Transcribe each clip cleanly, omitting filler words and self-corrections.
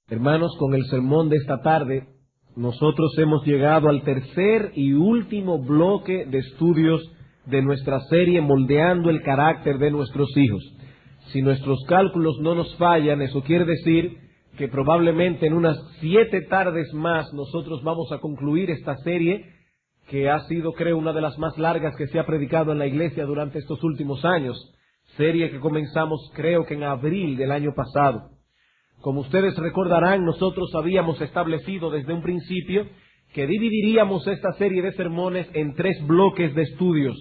Hermanos, con el sermón de esta tarde, nosotros hemos llegado al tercer y último bloque de estudios de nuestra serie Moldeando el carácter de nuestros hijos. Si nuestros cálculos no nos fallan, eso quiere decir que probablemente en unas 7 tardes más nosotros vamos a concluir esta serie, que ha sido, creo, una de las más largas que se ha predicado en la iglesia durante estos últimos años. Serie que comenzamos, creo que en abril del año pasado. Como ustedes recordarán, nosotros habíamos establecido desde un principio que dividiríamos esta serie de sermones en 3 bloques de estudios.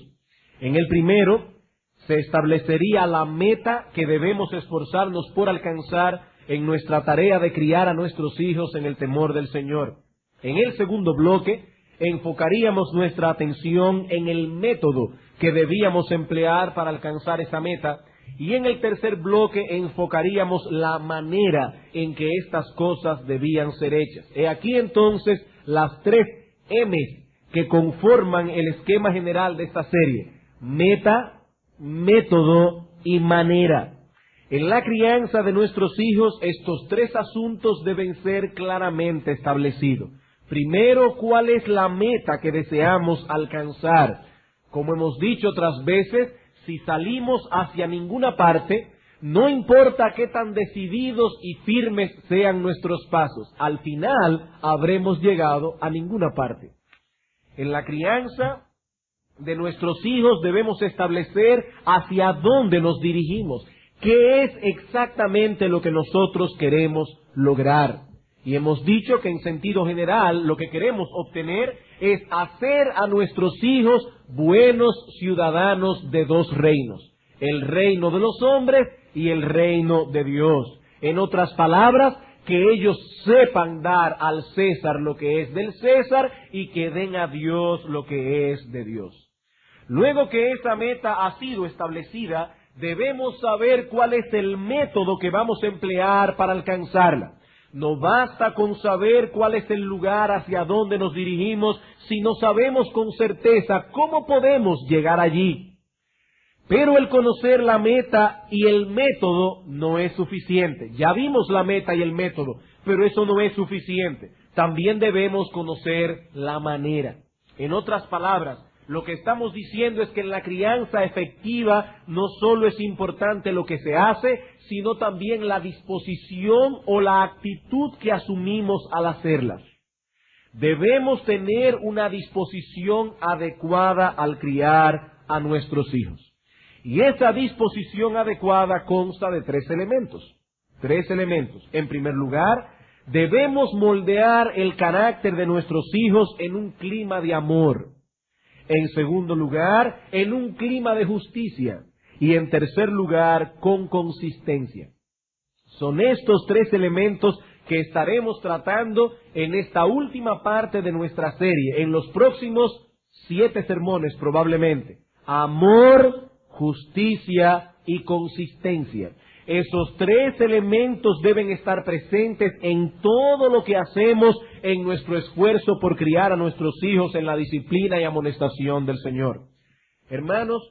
En el primero se establecería la meta que debemos esforzarnos por alcanzar en nuestra tarea de criar a nuestros hijos en el temor del Señor. En el segundo bloque enfocaríamos nuestra atención en el método que debíamos emplear para alcanzar esa meta. Y en el tercer bloque enfocaríamos la manera en que estas cosas debían ser hechas. He aquí entonces las 3 M's que conforman el esquema general de esta serie: meta, método y manera. En la crianza de nuestros hijos, estos 3 asuntos deben ser claramente establecidos. Primero, ¿cuál es la meta que deseamos alcanzar? Como hemos dicho otras veces, si salimos hacia ninguna parte, no importa qué tan decididos y firmes sean nuestros pasos, al final habremos llegado a ninguna parte. En la crianza de nuestros hijos debemos establecer hacia dónde nos dirigimos, qué es exactamente lo que nosotros queremos lograr. Y hemos dicho que en sentido general lo que queremos obtener es hacer a nuestros hijos buenos ciudadanos de 2 reinos: el reino de los hombres y el reino de Dios. En otras palabras, que ellos sepan dar al César lo que es del César y que den a Dios lo que es de Dios. Luego que esa meta ha sido establecida, debemos saber cuál es el método que vamos a emplear para alcanzarla. No basta con saber cuál es el lugar hacia donde nos dirigimos si no sabemos con certeza cómo podemos llegar allí. Pero el conocer la meta y el método no es suficiente. Ya vimos la meta y el método, pero eso no es suficiente. También debemos conocer la manera. En otras palabras, lo que estamos diciendo es que en la crianza efectiva no solo es importante lo que se hace, sino también la disposición o la actitud que asumimos al hacerlas. Debemos tener una disposición adecuada al criar a nuestros hijos. Y esa disposición adecuada consta de 3 elementos. 3 elementos. En primer lugar, debemos moldear el carácter de nuestros hijos en un clima de amor. En segundo lugar, en un clima de justicia. Y en tercer lugar, con consistencia. Son estos 3 elementos que estaremos tratando en esta última parte de nuestra serie, en los próximos 7 sermones probablemente. Amor, justicia y consistencia. Esos 3 elementos deben estar presentes en todo lo que hacemos en nuestro esfuerzo por criar a nuestros hijos en la disciplina y amonestación del Señor. Hermanos,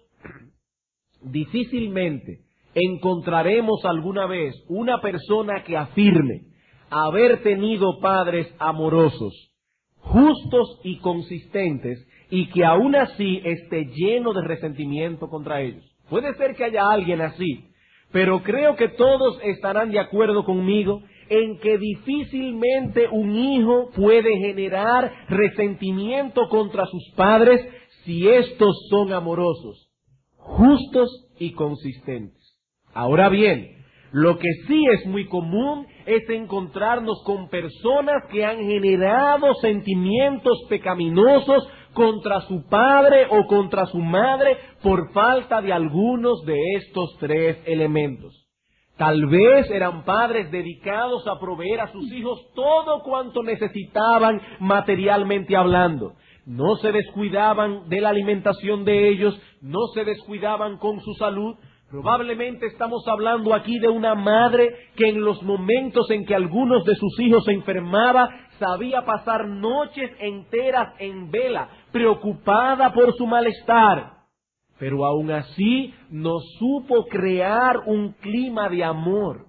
difícilmente encontraremos alguna vez una persona que afirme haber tenido padres amorosos, justos y consistentes, y que aún así esté lleno de resentimiento contra ellos. Puede ser que haya alguien así, pero creo que todos estarán de acuerdo conmigo en que difícilmente un hijo puede generar resentimiento contra sus padres si estos son amorosos, justos y consistentes. Ahora bien, lo que sí es muy común es encontrarnos con personas que han generado sentimientos pecaminosos contra su padre o contra su madre por falta de algunos de estos 3 elementos. Tal vez eran padres dedicados a proveer a sus hijos todo cuanto necesitaban materialmente hablando. No se descuidaban de la alimentación de ellos, no se descuidaban con su salud, Probablemente estamos hablando aquí de una madre que en los momentos en que algunos de sus hijos se enfermaba, sabía pasar noches enteras en vela, preocupada por su malestar. Pero aún así no supo crear un clima de amor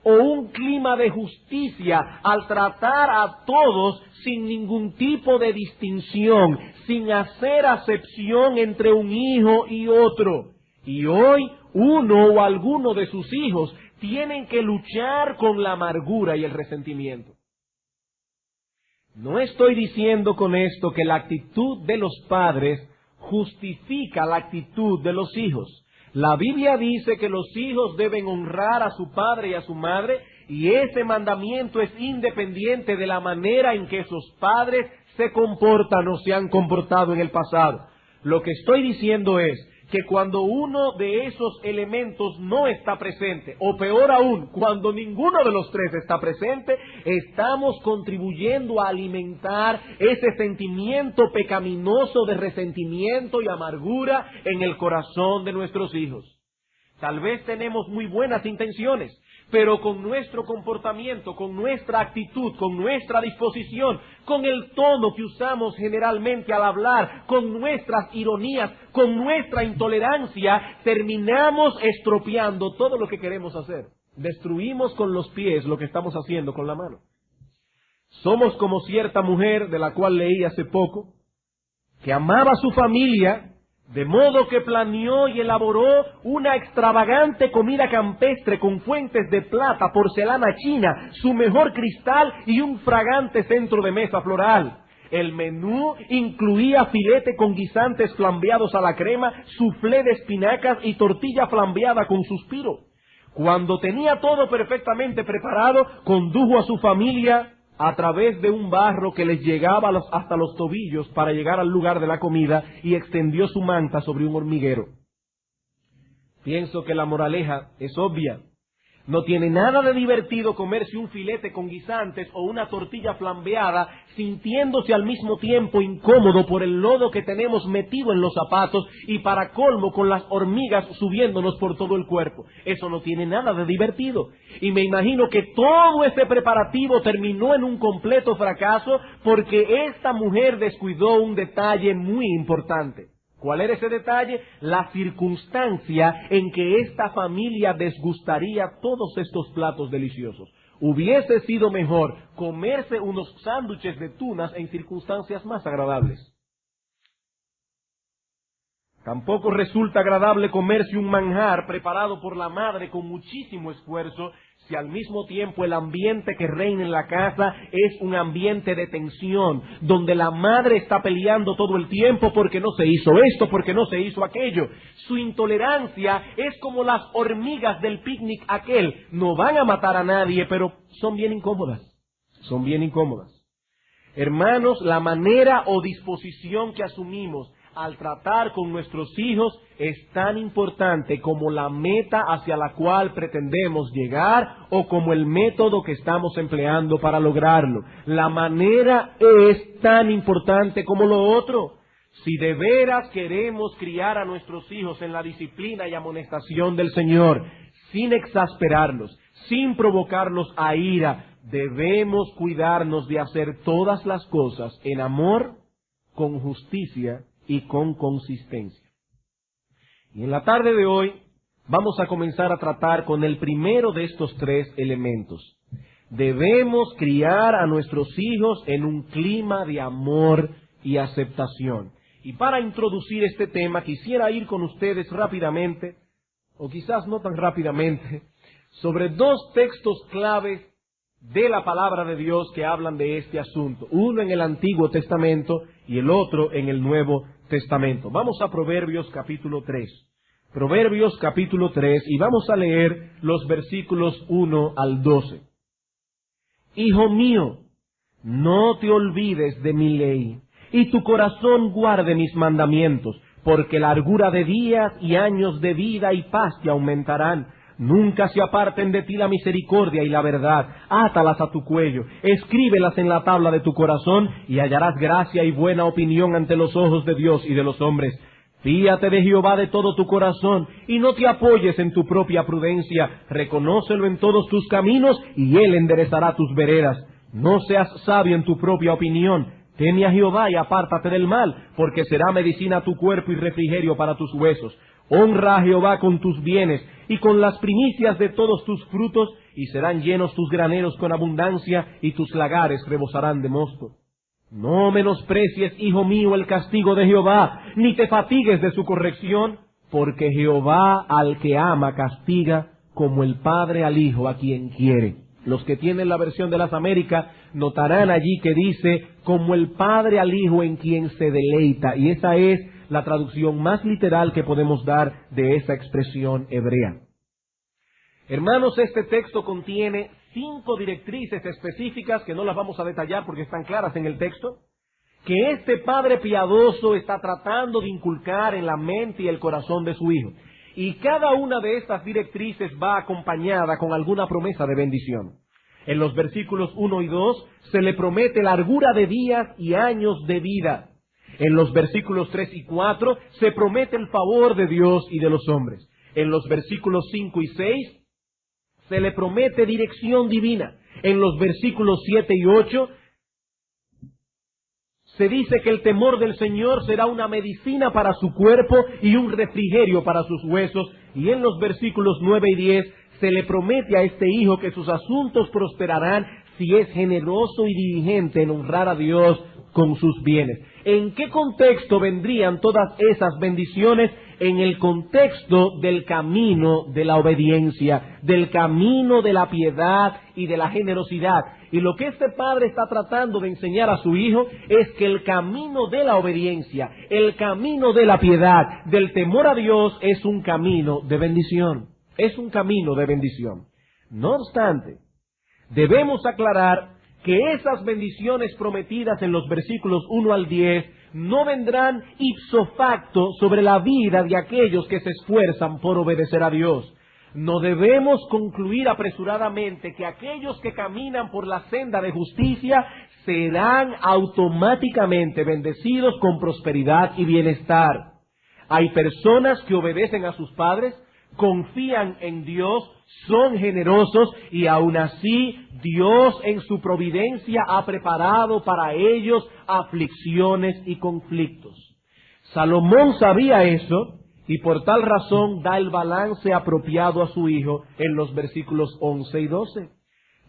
o un clima de justicia al tratar a todos sin ningún tipo de distinción, sin hacer acepción entre un hijo y otro. Y hoy uno o alguno de sus hijos tienen que luchar con la amargura y el resentimiento. No estoy diciendo con esto que la actitud de los padres justifica la actitud de los hijos. La Biblia dice que los hijos deben honrar a su padre y a su madre, y ese mandamiento es independiente de la manera en que esos padres se comportan o se han comportado en el pasado. Lo que estoy diciendo es que cuando uno de esos elementos no está presente, o peor aún, cuando ninguno de los tres está presente, estamos contribuyendo a alimentar ese sentimiento pecaminoso de resentimiento y amargura en el corazón de nuestros hijos. Tal vez tenemos muy buenas intenciones, pero con nuestro comportamiento, con nuestra actitud, con nuestra disposición, con el tono que usamos generalmente al hablar, con nuestras ironías, con nuestra intolerancia, terminamos estropeando todo lo que queremos hacer. Destruimos con los pies lo que estamos haciendo con la mano. Somos como cierta mujer de la cual leí hace poco, que amaba a su familia, de modo que planeó y elaboró una extravagante comida campestre con fuentes de plata, porcelana china, su mejor cristal y un fragante centro de mesa floral. El menú incluía filete con guisantes flambeados a la crema, soufflé de espinacas y tortilla flambeada con suspiro. Cuando tenía todo perfectamente preparado, condujo a su familia a través de un barro que les llegaba hasta los tobillos para llegar al lugar de la comida y extendió su manta sobre un hormiguero. Pienso que la moraleja es obvia. No tiene nada de divertido comerse un filete con guisantes o una tortilla flambeada sintiéndose al mismo tiempo incómodo por el lodo que tenemos metido en los zapatos y para colmo con las hormigas subiéndonos por todo el cuerpo. Eso no tiene nada de divertido. Y me imagino que todo ese preparativo terminó en un completo fracaso porque esta mujer descuidó un detalle muy importante. ¿Cuál era ese detalle? La circunstancia en que esta familia desgustaría todos estos platos deliciosos. Hubiese sido mejor comerse unos sándwiches de tunas en circunstancias más agradables. Tampoco resulta agradable comerse un manjar preparado por la madre con muchísimo esfuerzo, si al mismo tiempo el ambiente que reina en la casa es un ambiente de tensión, donde la madre está peleando todo el tiempo porque no se hizo esto, porque no se hizo aquello. Su intolerancia es como las hormigas del picnic aquel. No van a matar a nadie, pero son bien incómodas. Son bien incómodas. Hermanos, la manera o disposición que asumimos al tratar con nuestros hijos es tan importante como la meta hacia la cual pretendemos llegar o como el método que estamos empleando para lograrlo. La manera es tan importante como lo otro. Si de veras queremos criar a nuestros hijos en la disciplina y amonestación del Señor, sin exasperarlos, sin provocarlos a ira, debemos cuidarnos de hacer todas las cosas en amor, con justicia y con consistencia. Y en la tarde de hoy vamos a comenzar a tratar con el primero de estos tres elementos. Debemos criar a nuestros hijos en un clima de amor y aceptación. Y para introducir este tema quisiera ir con ustedes rápidamente, o quizás no tan rápidamente, sobre dos textos claves de la palabra de Dios que hablan de este asunto. Uno en el Antiguo Testamento y el otro en el Nuevo Testamento. Vamos a Proverbios capítulo 3. Proverbios capítulo 3 y vamos a leer los versículos 1 al 12. Hijo mío, no te olvides de mi ley, y tu corazón guarde mis mandamientos, porque largura de días y años de vida y paz te aumentarán. Nunca se aparten de ti la misericordia y la verdad. Átalas a tu cuello, escríbelas en la tabla de tu corazón, y hallarás gracia y buena opinión ante los ojos de Dios y de los hombres. Fíate de Jehová de todo tu corazón, y no te apoyes en tu propia prudencia. Reconócelo en todos tus caminos, y Él enderezará tus veredas. No seas sabio en tu propia opinión. Teme a Jehová y apártate del mal, porque será medicina a tu cuerpo y refrigerio para tus huesos. Honra a Jehová con tus bienes, y con las primicias de todos tus frutos, y serán llenos tus graneros con abundancia, y tus lagares rebosarán de mosto. No menosprecies, hijo mío, el castigo de Jehová, ni te fatigues de su corrección, porque Jehová al que ama castiga, como el padre al hijo a quien quiere. Los que tienen la versión de las Américas notarán allí que dice, como el padre al hijo en quien se deleita, y esa es la traducción más literal que podemos dar de esa expresión hebrea. Hermanos, este texto contiene 5 directrices específicas que no las vamos a detallar porque están claras en el texto, que este padre piadoso está tratando de inculcar en la mente y el corazón de su hijo. Y cada una de estas directrices va acompañada con alguna promesa de bendición. En los versículos 1 y 2 se le promete largura de días y años de vida. En los versículos 3 y 4 se promete el favor de Dios y de los hombres. En los versículos 5 y 6 se le promete dirección divina. En los versículos 7 y 8 se dice que el temor del Señor será una medicina para su cuerpo y un refrigerio para sus huesos. Y en los versículos 9 y 10 se le promete a este hijo que sus asuntos prosperarán si es generoso y diligente en honrar a Dios con sus bienes. ¿En qué contexto vendrían todas esas bendiciones? En el contexto del camino de la obediencia, del camino de la piedad y de la generosidad. Y lo que este padre está tratando de enseñar a su hijo es que el camino de la obediencia, el camino de la piedad, del temor a Dios es un camino de bendición. Es un camino de bendición. No obstante, debemos aclarar que esas bendiciones prometidas en los versículos 1 al 10 no vendrán ipso facto sobre la vida de aquellos que se esfuerzan por obedecer a Dios. No debemos concluir apresuradamente que aquellos que caminan por la senda de justicia serán automáticamente bendecidos con prosperidad y bienestar. Hay personas que obedecen a sus padres, confían en Dios, son generosos y aún así Dios en su providencia ha preparado para ellos aflicciones y conflictos. Salomón sabía eso y por tal razón da el balance apropiado a su hijo en los versículos 11 y 12.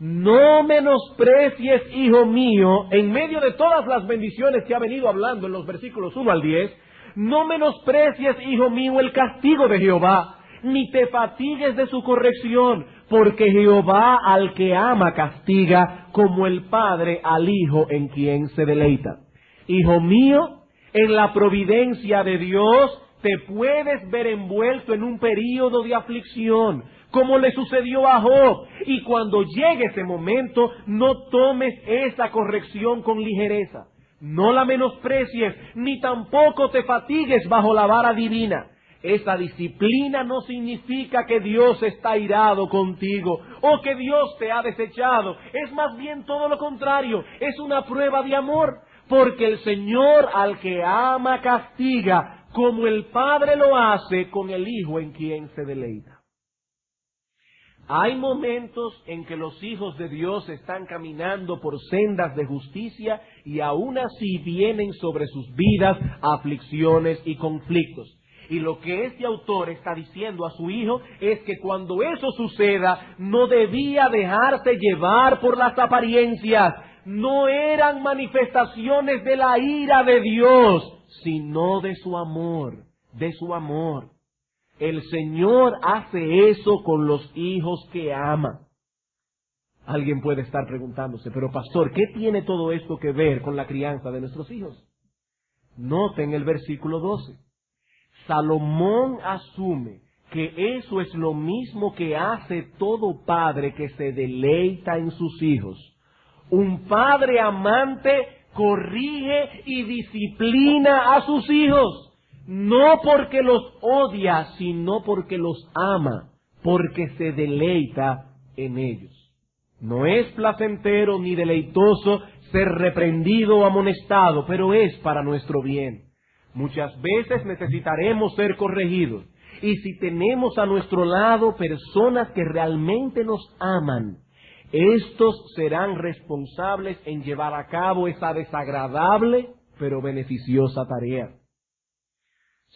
No menosprecies, hijo mío, en medio de todas las bendiciones que ha venido hablando en los versículos 1 al 10, no menosprecies, hijo mío, el castigo de Jehová, ni te fatigues de su corrección, porque Jehová al que ama castiga, como el padre al hijo en quien se deleita. Hijo mío, en la providencia de Dios te puedes ver envuelto en un período de aflicción, como le sucedió a Job, y cuando llegue ese momento, no tomes esa corrección con ligereza. No la menosprecies, ni tampoco te fatigues bajo la vara divina. Esa disciplina no significa que Dios está airado contigo o que Dios te ha desechado. Es más bien todo lo contrario. Es una prueba de amor. Porque el Señor al que ama castiga, como el Padre lo hace con el Hijo en quien se deleita. Hay momentos en que los hijos de Dios están caminando por sendas de justicia y aún así vienen sobre sus vidas aflicciones y conflictos. Y lo que este autor está diciendo a su hijo es que cuando eso suceda, no debía dejarse llevar por las apariencias. No eran manifestaciones de la ira de Dios, sino de su amor, de su amor. El Señor hace eso con los hijos que ama. Alguien puede estar preguntándose, pero pastor, ¿qué tiene todo esto que ver con la crianza de nuestros hijos? Noten el versículo 12. Salomón asume que eso es lo mismo que hace todo padre que se deleita en sus hijos. Un padre amante corrige y disciplina a sus hijos, no porque los odia, sino porque los ama, porque se deleita en ellos. No es placentero ni deleitoso ser reprendido o amonestado, pero es para nuestro bien. Muchas veces necesitaremos ser corregidos. Y si tenemos a nuestro lado personas que realmente nos aman, estos serán responsables en llevar a cabo esa desagradable pero beneficiosa tarea.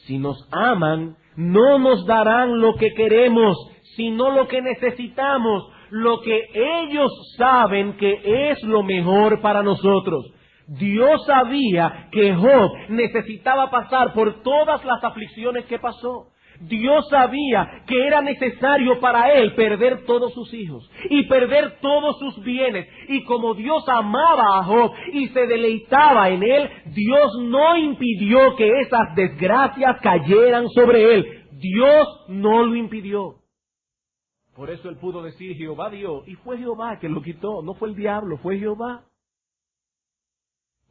Si nos aman, no nos darán lo que queremos, sino lo que necesitamos, lo que ellos saben que es lo mejor para nosotros. Dios sabía que Job necesitaba pasar por todas las aflicciones que pasó. Dios sabía que era necesario para él perder todos sus hijos y perder todos sus bienes. Y como Dios amaba a Job y se deleitaba en él, Dios no impidió que esas desgracias cayeran sobre él. Dios no lo impidió. Por eso él pudo decir, Jehová dio, y fue Jehová que lo quitó, no fue el diablo, fue Jehová.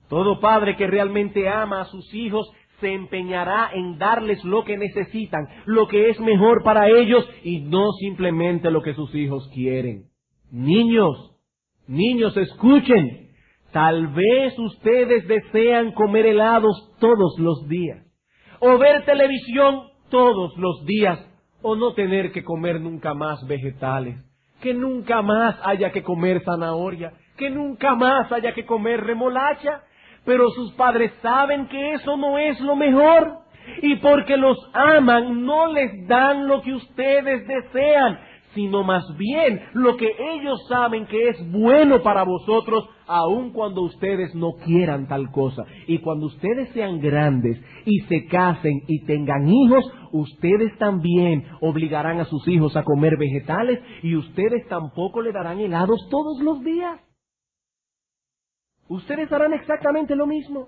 Todo padre que realmente ama a sus hijos se empeñará en darles lo que necesitan, lo que es mejor para ellos y no simplemente lo que sus hijos quieren. Niños, escuchen. Tal vez ustedes desean comer helados todos los días, o ver televisión todos los días, o no tener que comer nunca más vegetales, que nunca más haya que comer zanahoria, que nunca más haya que comer remolacha. Pero sus padres saben que eso no es lo mejor. Y porque los aman, no les dan lo que ustedes desean, sino más bien lo que ellos saben que es bueno para vosotros, aun cuando ustedes no quieran tal cosa. Y cuando ustedes sean grandes y se casen y tengan hijos, ustedes también obligarán a sus hijos a comer vegetales y ustedes tampoco le darán helados todos los días. Ustedes harán exactamente lo mismo.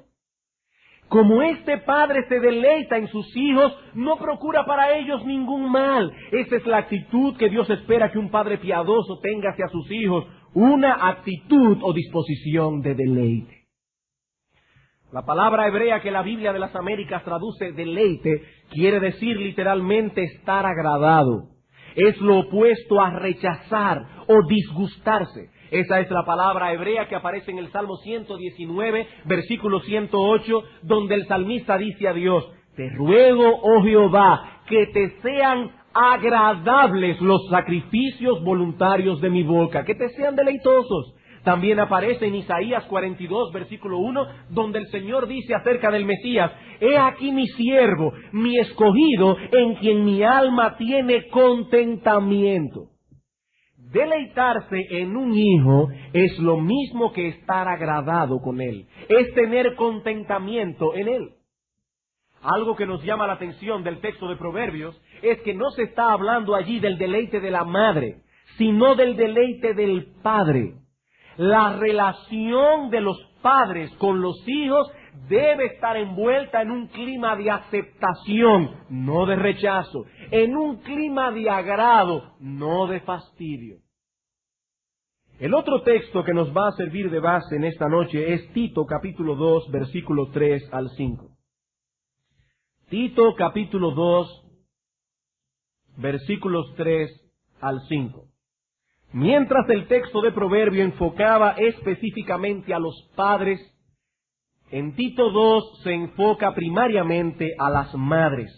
Como este padre se deleita en sus hijos, no procura para ellos ningún mal. Esa es la actitud que Dios espera que un padre piadoso tenga hacia sus hijos, una actitud o disposición de deleite. La palabra hebrea que la Biblia de las Américas traduce deleite quiere decir literalmente estar agradado. Es lo opuesto a rechazar o disgustarse. Esa es la palabra hebrea que aparece en el Salmo 119, versículo 108, donde el salmista dice a Dios, te ruego, oh Jehová, que te sean agradables los sacrificios voluntarios de mi boca, que te sean deleitosos. También aparece en Isaías 42, versículo 1, donde el Señor dice acerca del Mesías, he aquí mi siervo, mi escogido, en quien mi alma tiene contentamiento. Deleitarse en un hijo es lo mismo que estar agradado con él, es tener contentamiento en él. Algo que nos llama la atención del texto de Proverbios es que no se está hablando allí del deleite de la madre, sino del deleite del padre. La relación de los padres con los hijos debe estar envuelta en un clima de aceptación, no de rechazo, en un clima de agrado, no de fastidio. El otro texto que nos va a servir de base en esta noche es Tito capítulo 2, versículo 3 al 5. Tito capítulo 2, versículos 3 al 5. Mientras el texto de Proverbio enfocaba específicamente a los padres, en Tito 2 se enfoca primariamente a las madres.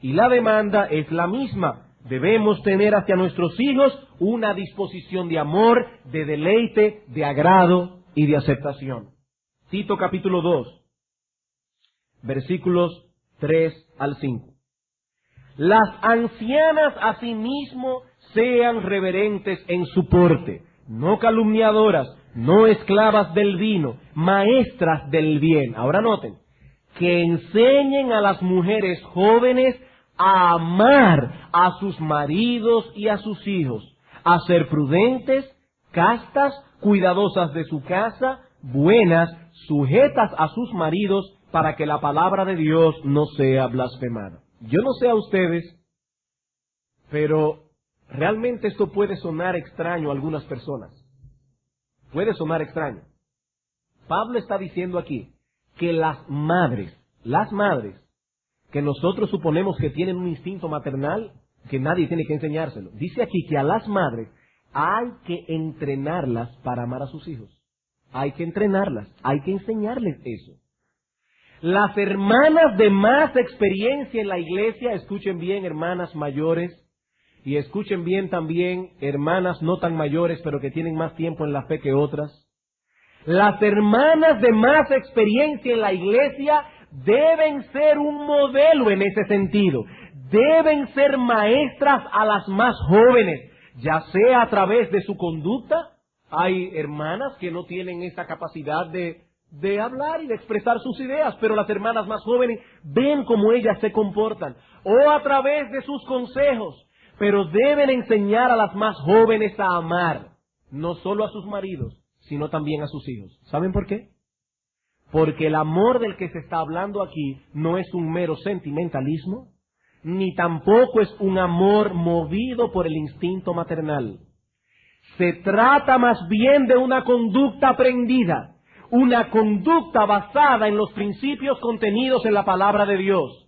Y la demanda es la misma. Debemos tener hacia nuestros hijos una disposición de amor, de deleite, de agrado y de aceptación. Tito capítulo 2, versículos 3 al 5. Las ancianas asimismo sean reverentes en su porte, no calumniadoras, no esclavas del vino, maestras del bien. Ahora noten, que enseñen a las mujeres jóvenes a amar a sus maridos y a sus hijos, a ser prudentes, castas, cuidadosas de su casa, buenas, sujetas a sus maridos, para que la palabra de Dios no sea blasfemada. Yo no sé a ustedes, pero realmente esto puede sonar extraño a algunas personas. Puede sonar extraño. Pablo está diciendo aquí que las madres, que nosotros suponemos que tienen un instinto maternal, que nadie tiene que enseñárselo. Dice aquí que a las madres hay que entrenarlas para amar a sus hijos. Hay que entrenarlas, hay que enseñarles eso. Las hermanas de más experiencia en la iglesia, escuchen bien, hermanas mayores, y escuchen bien también, hermanas no tan mayores, pero que tienen más tiempo en la fe que otras. Las hermanas de más experiencia en la iglesia deben ser un modelo en ese sentido. Deben ser maestras a las más jóvenes, ya sea a través de su conducta. Hay hermanas que no tienen esa capacidad de hablar y de expresar sus ideas, pero las hermanas más jóvenes ven cómo ellas se comportan, o a través de sus consejos, pero deben enseñar a las más jóvenes a amar, no solo a sus maridos, sino también a sus hijos. ¿Saben por qué? Porque el amor del que se está hablando aquí no es un mero sentimentalismo, ni tampoco es un amor movido por el instinto maternal. Se trata más bien de una conducta aprendida, una conducta basada en los principios contenidos en la palabra de Dios.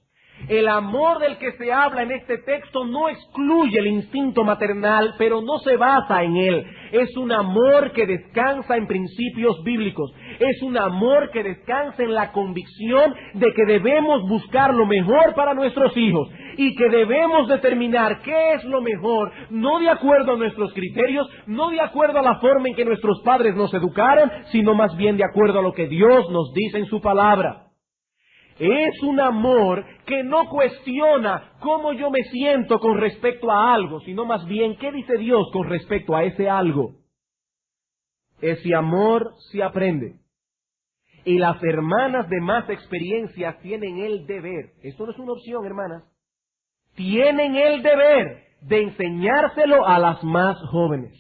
El amor del que se habla en este texto no excluye el instinto maternal, pero no se basa en él. Es un amor que descansa en principios bíblicos. Es un amor que descansa en la convicción de que debemos buscar lo mejor para nuestros hijos y que debemos determinar qué es lo mejor, no de acuerdo a nuestros criterios, no de acuerdo a la forma en que nuestros padres nos educaron, sino más bien de acuerdo a lo que Dios nos dice en su palabra. Es un amor que no cuestiona cómo yo me siento con respecto a algo, sino más bien qué dice Dios con respecto a ese algo. Ese amor se aprende. Y las hermanas de más experiencia tienen el deber, esto no es una opción, hermanas, tienen el deber de enseñárselo a las más jóvenes.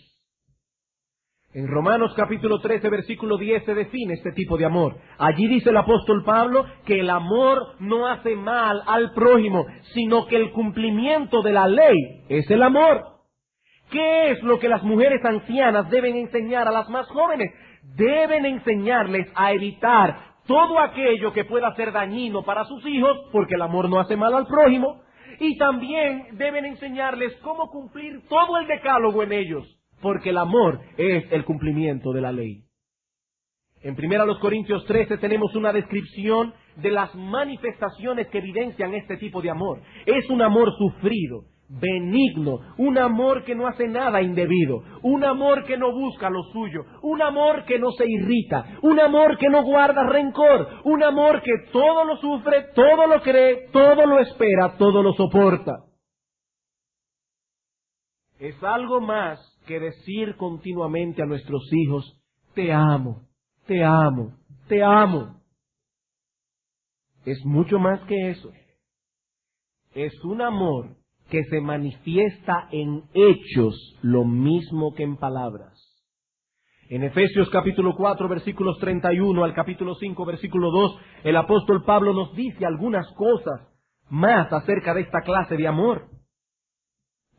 En Romanos capítulo 13, versículo 10 se define este tipo de amor. Allí dice el apóstol Pablo que el amor no hace mal al prójimo, sino que el cumplimiento de la ley es el amor. ¿Qué es lo que las mujeres ancianas deben enseñar a las más jóvenes? Deben enseñarles a evitar todo aquello que pueda ser dañino para sus hijos, porque el amor no hace mal al prójimo, y también deben enseñarles cómo cumplir todo el decálogo en ellos, porque el amor es el cumplimiento de la ley. En 1 Corintios 13 tenemos una descripción de las manifestaciones que evidencian este tipo de amor. Es un amor sufrido, benigno, un amor que no hace nada indebido, un amor que no busca lo suyo, un amor que no se irrita, un amor que no guarda rencor, un amor que todo lo sufre, todo lo cree, todo lo espera, todo lo soporta. Es algo más que decir continuamente a nuestros hijos, te amo, te amo, te amo. Es mucho más que eso. Es un amor que se manifiesta en hechos lo mismo que en palabras. En Efesios capítulo 4, versículos 31 al capítulo 5, versículo 2, el apóstol Pablo nos dice algunas cosas más acerca de esta clase de amor.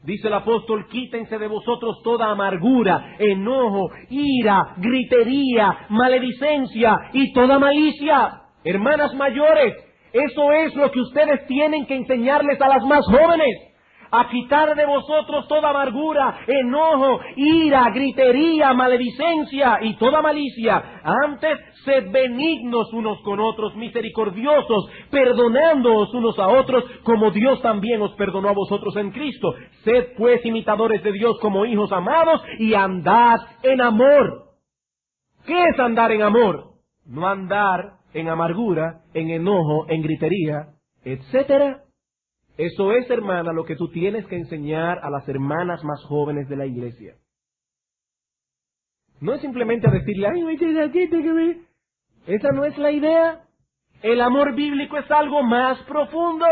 Dice el apóstol, quítense de vosotros toda amargura, enojo, ira, gritería, maledicencia y toda malicia. Hermanas mayores, eso es lo que ustedes tienen que enseñarles a las más jóvenes. A quitar de vosotros toda amargura, enojo, ira, gritería, maledicencia y toda malicia. Antes, sed benignos unos con otros, misericordiosos, perdonándoos unos a otros, como Dios también os perdonó a vosotros en Cristo. Sed pues imitadores de Dios como hijos amados y andad en amor. ¿Qué es andar en amor? No andar en amargura, en enojo, en gritería, etcétera. Eso es, hermana, lo que tú tienes que enseñar a las hermanas más jóvenes de la iglesia. No es simplemente decirle, ay, esa no es la idea. El amor bíblico es algo más profundo.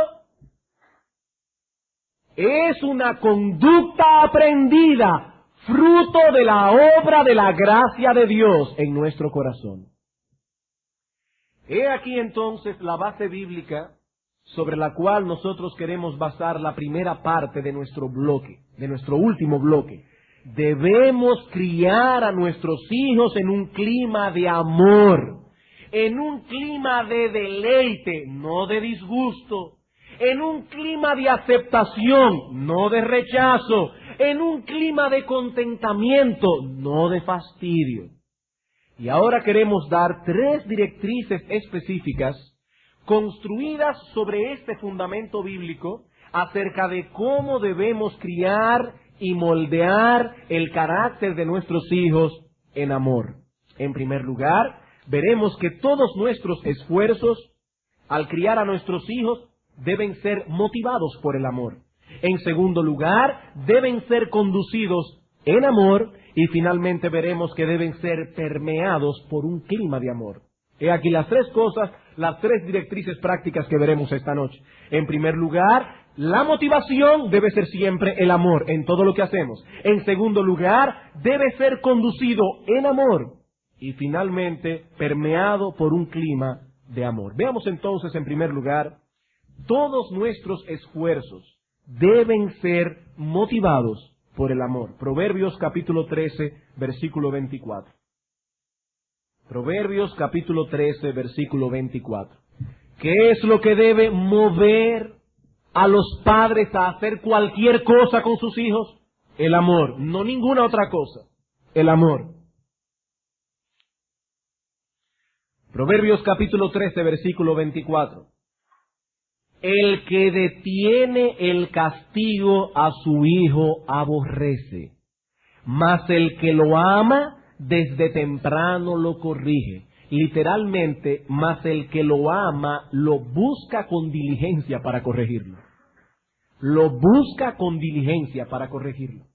Es una conducta aprendida, fruto de la obra de la gracia de Dios en nuestro corazón. He aquí entonces la base bíblica sobre la cual nosotros queremos basar la primera parte de nuestro bloque, de nuestro último bloque. Debemos criar a nuestros hijos en un clima de amor, en un clima de deleite, no de disgusto, en un clima de aceptación, no de rechazo, en un clima de contentamiento, no de fastidio. Y ahora queremos dar 3 directrices específicas construidas sobre este fundamento bíblico acerca de cómo debemos criar y moldear el carácter de nuestros hijos en amor. En primer lugar, veremos que todos nuestros esfuerzos al criar a nuestros hijos deben ser motivados por el amor. En segundo lugar, deben ser conducidos en amor, y finalmente veremos que deben ser permeados por un clima de amor. He aquí las tres cosas, las tres directrices prácticas que veremos esta noche. En primer lugar, la motivación debe ser siempre el amor en todo lo que hacemos. En segundo lugar, debe ser conducido en amor. Y finalmente, permeado por un clima de amor. Veamos entonces, en primer lugar, todos nuestros esfuerzos deben ser motivados por el amor. Proverbios capítulo 13, versículo 24. Proverbios capítulo 13, versículo 24. ¿Qué es lo que debe mover a los padres a hacer cualquier cosa con sus hijos? El amor, no ninguna otra cosa. El amor. Proverbios capítulo 13, versículo 24. El que detiene el castigo a su hijo aborrece, mas el que lo ama desde temprano lo corrige. Literalmente, mas el que lo ama lo busca con diligencia para corregirlo. Lo busca con diligencia para corregirlo.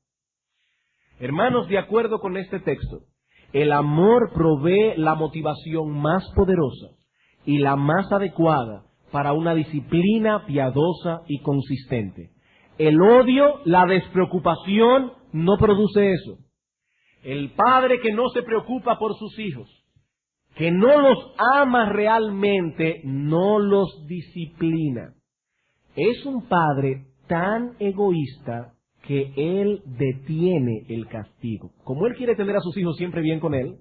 Hermanos, de acuerdo con este texto, el amor provee la motivación más poderosa y la más adecuada para una disciplina piadosa y consistente. El odio, la despreocupación, no produce eso. El padre que no se preocupa por sus hijos, que no los ama realmente, no los disciplina. Es un padre tan egoísta que él detiene el castigo. Como él quiere tener a sus hijos siempre bien con él,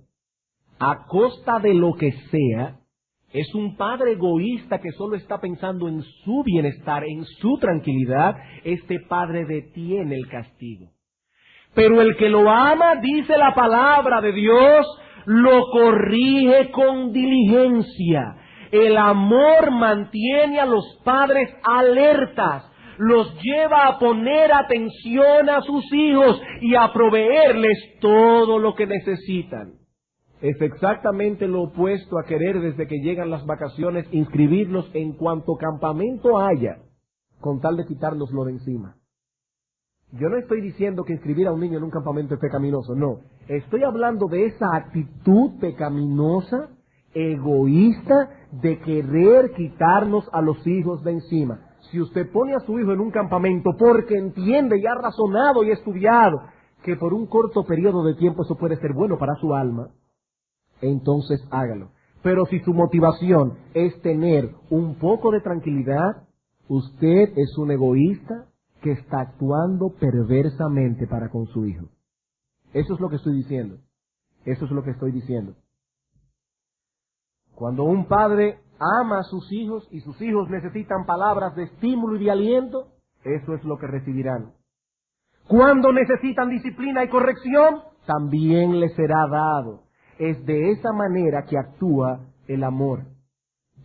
a costa de lo que sea, es un padre egoísta que solo está pensando en su bienestar, en su tranquilidad. Este padre detiene el castigo. Pero el que lo ama, dice la palabra de Dios, lo corrige con diligencia. El amor mantiene a los padres alertas, los lleva a poner atención a sus hijos y a proveerles todo lo que necesitan. Es exactamente lo opuesto a querer desde que llegan las vacaciones inscribirlos en cuanto campamento haya, con tal de quitárnoslo de encima. Yo no estoy diciendo que inscribir a un niño en un campamento es pecaminoso, no. Estoy hablando de esa actitud pecaminosa, egoísta, de querer quitarnos a los hijos de encima. Si usted pone a su hijo en un campamento porque entiende y ha razonado y estudiado que por un corto periodo de tiempo eso puede ser bueno para su alma, entonces hágalo. Pero si su motivación es tener un poco de tranquilidad, usted es un egoísta que está actuando perversamente para con su hijo. Eso es lo que estoy diciendo. Eso es lo que estoy diciendo. Cuando un padre ama a sus hijos y sus hijos necesitan palabras de estímulo y de aliento, eso es lo que recibirán. Cuando necesitan disciplina y corrección, también les será dado. Es de esa manera que actúa el amor.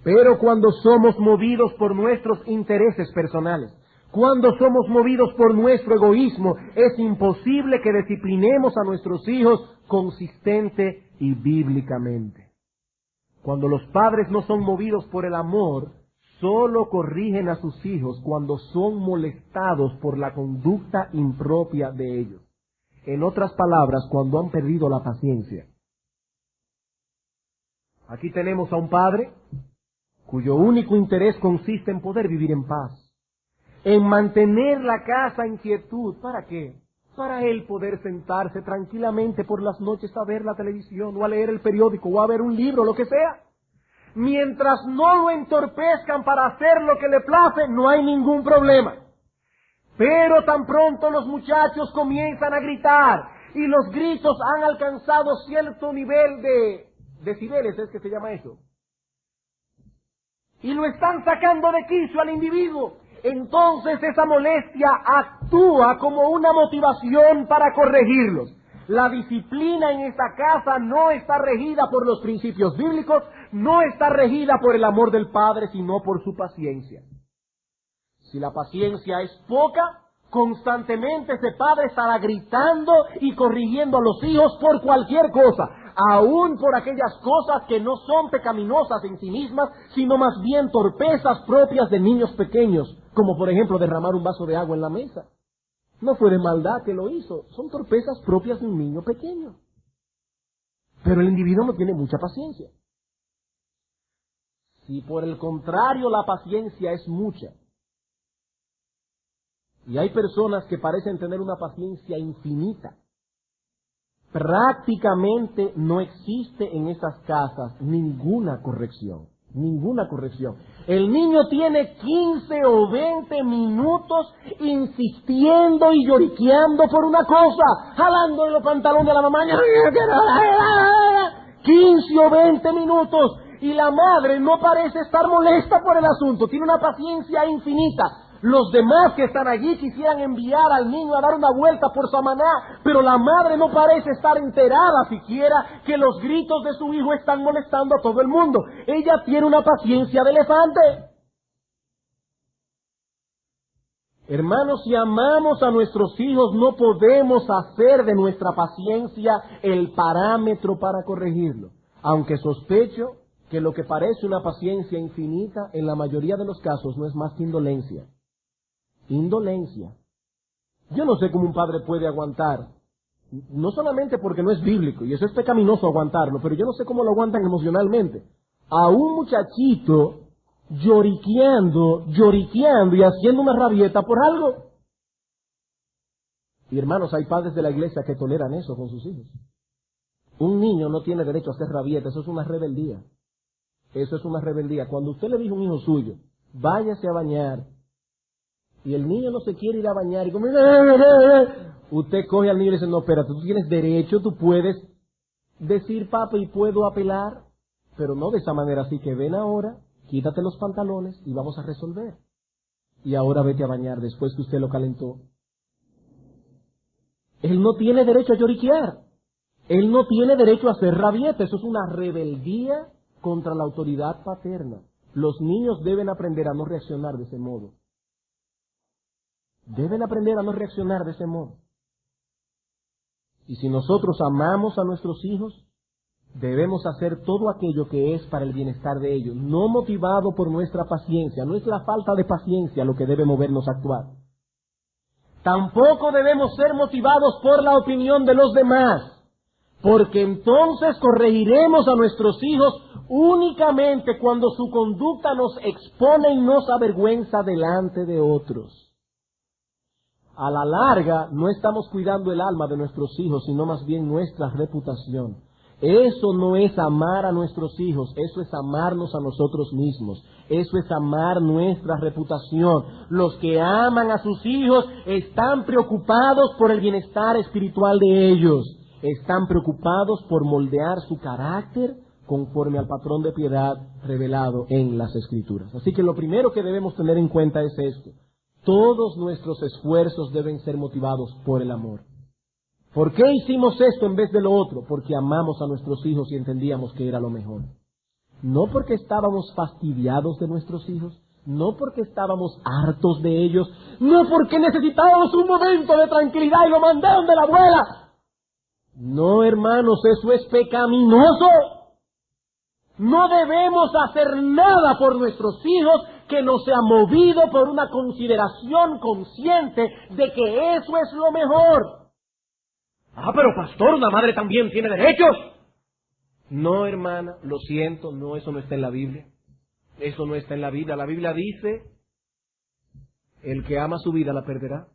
Pero cuando somos movidos por nuestros intereses personales, cuando somos movidos por nuestro egoísmo, es imposible que disciplinemos a nuestros hijos consistente y bíblicamente. Cuando los padres no son movidos por el amor, solo corrigen a sus hijos cuando son molestados por la conducta impropia de ellos. En otras palabras, cuando han perdido la paciencia. Aquí tenemos a un padre cuyo único interés consiste en poder vivir en paz, en mantener la casa en quietud. ¿Para qué? Para él poder sentarse tranquilamente por las noches a ver la televisión o a leer el periódico o a ver un libro, lo que sea. Mientras no lo entorpezcan para hacer lo que le place, no hay ningún problema. Pero tan pronto los muchachos comienzan a gritar y los gritos han alcanzado cierto nivel de decibeles, es que se llama eso, y lo están sacando de quicio al individuo, entonces esa molestia actúa como una motivación para corregirlos. La disciplina en esta casa no está regida por los principios bíblicos, no está regida por el amor del padre, sino por su paciencia. Si la paciencia es poca, constantemente ese padre estará gritando y corrigiendo a los hijos por cualquier cosa, aún por aquellas cosas que no son pecaminosas en sí mismas, sino más bien torpezas propias de niños pequeños, como por ejemplo derramar un vaso de agua en la mesa. No fue de maldad que lo hizo, son torpezas propias de un niño pequeño. Pero el individuo no tiene mucha paciencia. Si por el contrario la paciencia es mucha, y hay personas que parecen tener una paciencia infinita, prácticamente no existe en esas casas ninguna corrección. Ninguna corrección. El niño tiene 15 o 20 minutos insistiendo y lloriqueando por una cosa, jalando en los pantalones de la mamá. 15 o 20 minutos. Y la madre no parece estar molesta por el asunto. Tiene una paciencia infinita. Los demás que están allí quisieran enviar al niño a dar una vuelta por Samaná, pero la madre no parece estar enterada siquiera que los gritos de su hijo están molestando a todo el mundo. Ella tiene una paciencia de elefante. Hermanos, si amamos a nuestros hijos, no podemos hacer de nuestra paciencia el parámetro para corregirlo, aunque sospecho que lo que parece una paciencia infinita, en la mayoría de los casos no es más que indolencia. Indolencia. Yo no sé cómo un padre puede aguantar, no solamente porque no es bíblico, y eso es pecaminoso aguantarlo, pero yo no sé cómo lo aguantan emocionalmente, a un muchachito lloriqueando y haciendo una rabieta por algo. Y hermanos, hay padres de la iglesia que toleran eso con sus hijos. Un niño no tiene derecho a hacer rabieta, eso es una rebeldía. Eso es una rebeldía. Cuando usted le dice a un hijo suyo, váyase a bañar, y el niño no se quiere ir a bañar, y como usted coge al niño y le dice, no, espérate, tú tienes derecho, tú puedes decir, papá, y puedo apelar, pero no de esa manera, así que ven ahora, quítate los pantalones y vamos a resolver. Y ahora vete a bañar después que usted lo calentó. Él no tiene derecho a lloriquear. Él no tiene derecho a hacer rabieta. Eso es una rebeldía contra la autoridad paterna. Los niños deben aprender a no reaccionar de ese modo. Deben aprender a no reaccionar de ese modo. Y si nosotros amamos a nuestros hijos, debemos hacer todo aquello que es para el bienestar de ellos, no motivado por nuestra paciencia. No es la falta de paciencia lo que debe movernos a actuar. Tampoco debemos ser motivados por la opinión de los demás, porque entonces corregiremos a nuestros hijos únicamente cuando su conducta nos expone y nos avergüenza delante de otros. A la larga, no estamos cuidando el alma de nuestros hijos, sino más bien nuestra reputación. Eso no es amar a nuestros hijos, eso es amarnos a nosotros mismos. Eso es amar nuestra reputación. Los que aman a sus hijos están preocupados por el bienestar espiritual de ellos. Están preocupados por moldear su carácter conforme al patrón de piedad revelado en las Escrituras. Así que lo primero que debemos tener en cuenta es esto. Todos nuestros esfuerzos deben ser motivados por el amor. ¿Por qué hicimos esto en vez de lo otro? Porque amamos a nuestros hijos y entendíamos que era lo mejor. No porque estábamos fastidiados de nuestros hijos, no porque estábamos hartos de ellos, no porque necesitábamos un momento de tranquilidad y lo mandaron de la abuela. No, hermanos, eso es pecaminoso. No debemos hacer nada por nuestros hijos que no sea movido por una consideración consciente de que eso es lo mejor. Ah, pero pastor, una madre también tiene derechos. No, hermana, lo siento, no, eso no está en la Biblia. Eso no está en la Biblia. La Biblia dice, el que ama su vida la perderá.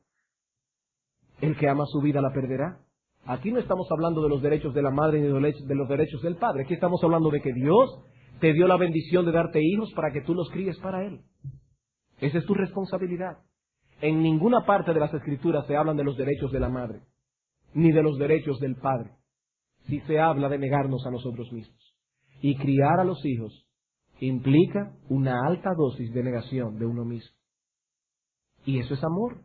El que ama su vida la perderá. Aquí no estamos hablando de los derechos de la madre ni de los derechos del padre. Aquí estamos hablando de que Dios te dio la bendición de darte hijos para que tú los críes para Él. Esa es tu responsabilidad. En ninguna parte de las Escrituras se hablan de los derechos de la madre, ni de los derechos del padre. Sí se habla de negarnos a nosotros mismos. Y criar a los hijos implica una alta dosis de negación de uno mismo. Y eso es amor.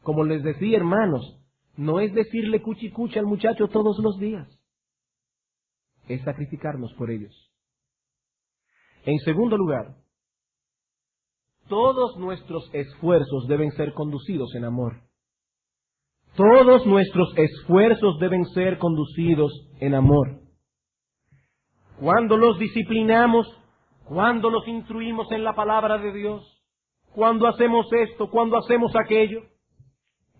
Como les decía, hermanos, no es decirle cuchi cuchi al muchacho todos los días. Es sacrificarnos por ellos. En segundo lugar, todos nuestros esfuerzos deben ser conducidos en amor. Todos nuestros esfuerzos deben ser conducidos en amor. Cuando los disciplinamos, cuando los instruimos en la palabra de Dios, cuando hacemos esto, cuando hacemos aquello,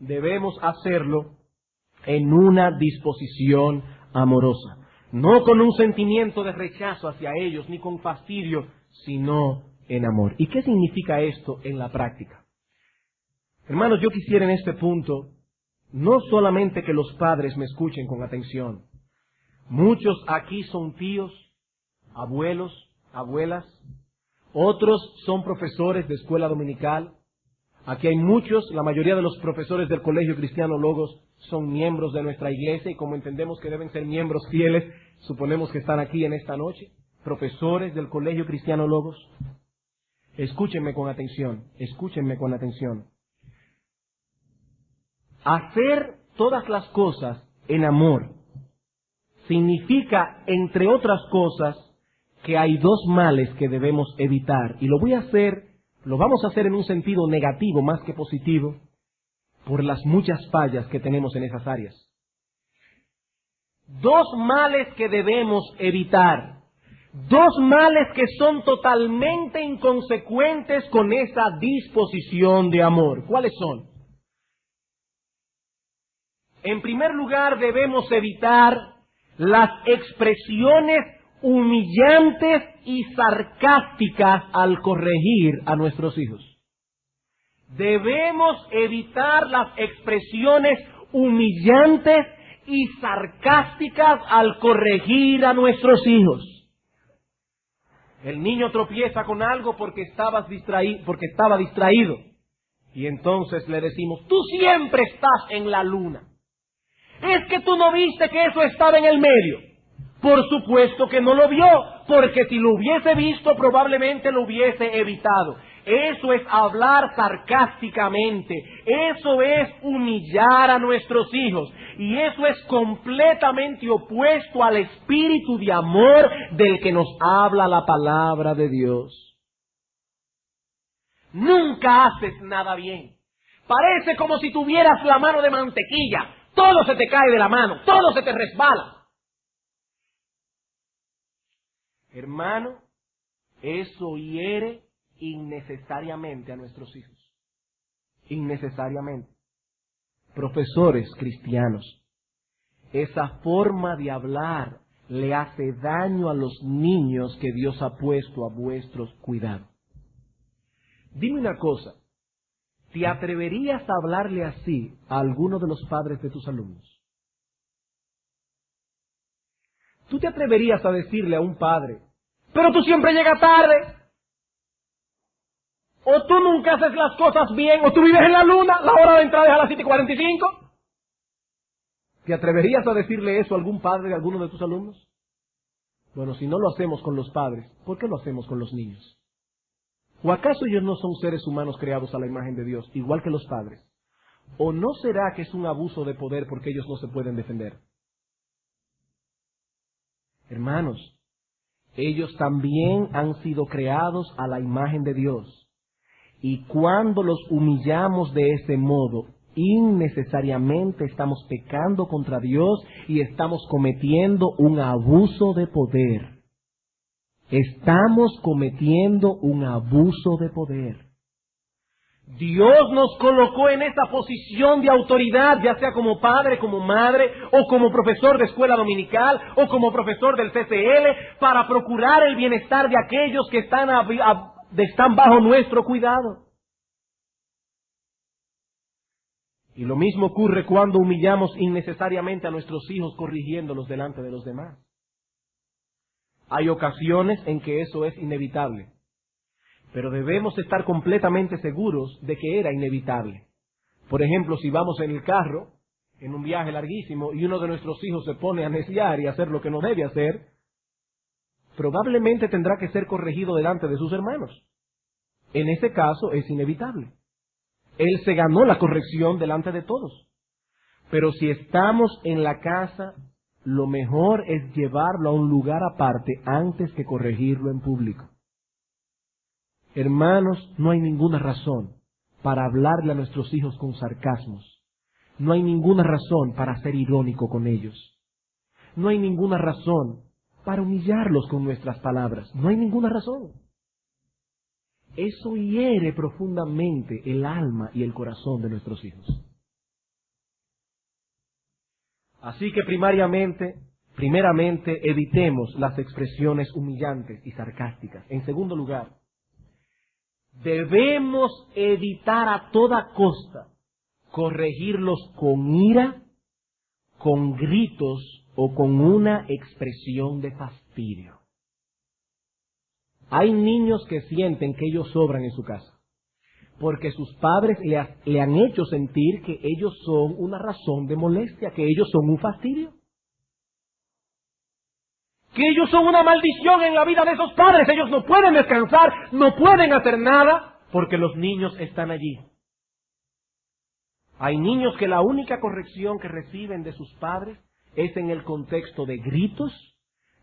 debemos hacerlo en una disposición amorosa. No con un sentimiento de rechazo hacia ellos, ni con fastidio, sino en amor. ¿Y qué significa esto en la práctica? Hermanos, yo quisiera en este punto no solamente que los padres me escuchen con atención. Muchos aquí son tíos, abuelos, abuelas. Otros son profesores de escuela dominical. Aquí hay muchos, la mayoría de los profesores del Colegio Cristiano Logos son miembros de nuestra iglesia y como entendemos que deben ser miembros fieles, suponemos que están aquí en esta noche. Profesores del Colegio Cristiano Logos. Escúchenme con atención, escúchenme con atención. Hacer todas las cosas en amor significa, entre otras cosas, que hay dos males que debemos evitar. Y lo vamos a hacer en un sentido negativo más que positivo, por las muchas fallas que tenemos en esas áreas. Dos males que debemos evitar. Dos males que son totalmente inconsecuentes con esa disposición de amor. ¿Cuáles son? En primer lugar, debemos evitar las expresiones humillantes y sarcásticas al corregir a nuestros hijos. Debemos evitar las expresiones humillantes y sarcásticas al corregir a nuestros hijos. El niño tropieza con algo porque estaba distraído. Y entonces le decimos, tú siempre estás en la luna. Es que tú no viste que eso estaba en el medio. Por supuesto que no lo vio, porque si lo hubiese visto probablemente lo hubiese evitado. Eso es hablar sarcásticamente, eso es humillar a nuestros hijos y eso es completamente opuesto al espíritu de amor del que nos habla la palabra de Dios. Nunca haces nada bien. Parece como si tuvieras la mano de mantequilla. Todo se te cae de la mano, todo se te resbala. Hermano, eso hiere innecesariamente a nuestros hijos. Innecesariamente. Profesores cristianos, esa forma de hablar le hace daño a los niños que Dios ha puesto a vuestros cuidados. Dime una cosa, ¿te atreverías a hablarle así a alguno de los padres de tus alumnos? ¿Tú te atreverías a decirle a un padre, pero tú siempre llegas tarde? ¿O tú nunca haces las cosas bien? ¿O tú vives en la luna? ¿La hora de entrada es a las 7:45? ¿Te atreverías a decirle eso a algún padre de alguno de tus alumnos? Bueno, si no lo hacemos con los padres, ¿por qué lo hacemos con los niños? ¿O acaso ellos no son seres humanos creados a la imagen de Dios, igual que los padres? ¿O no será que es un abuso de poder porque ellos no se pueden defender? Hermanos, ellos también han sido creados a la imagen de Dios. Y cuando los humillamos de ese modo, innecesariamente estamos pecando contra Dios y estamos cometiendo un abuso de poder. Estamos cometiendo un abuso de poder. Dios nos colocó en esa posición de autoridad, ya sea como padre, como madre, o como profesor de escuela dominical, o como profesor del CCL, para procurar el bienestar de aquellos que están bajo nuestro cuidado. Y lo mismo ocurre cuando humillamos innecesariamente a nuestros hijos corrigiéndolos delante de los demás. Hay ocasiones en que eso es inevitable, pero debemos estar completamente seguros de que era inevitable. Por ejemplo, si vamos en el carro, en un viaje larguísimo, y uno de nuestros hijos se pone a neciar y a hacer lo que no debe hacer, probablemente tendrá que ser corregido delante de sus hermanos. En ese caso es inevitable. Él se ganó la corrección delante de todos. Pero si estamos en la casa, lo mejor es llevarlo a un lugar aparte antes que corregirlo en público. Hermanos, no hay ninguna razón para hablarle a nuestros hijos con sarcasmos. No hay ninguna razón para ser irónico con ellos. No hay ninguna razón para humillarlos con nuestras palabras. No hay ninguna razón. Eso hiere profundamente el alma y el corazón de nuestros hijos. Así que primeramente, evitemos las expresiones humillantes y sarcásticas. En segundo lugar, debemos evitar a toda costa corregirlos con ira, con gritos o con una expresión de fastidio. Hay niños que sienten que ellos sobran en su casa, porque sus padres le han hecho sentir que ellos son una razón de molestia, que ellos son un fastidio, que ellos son una maldición en la vida de esos padres. Ellos no pueden descansar, no pueden hacer nada, porque los niños están allí. Hay niños que la única corrección que reciben de sus padres es en el contexto de gritos,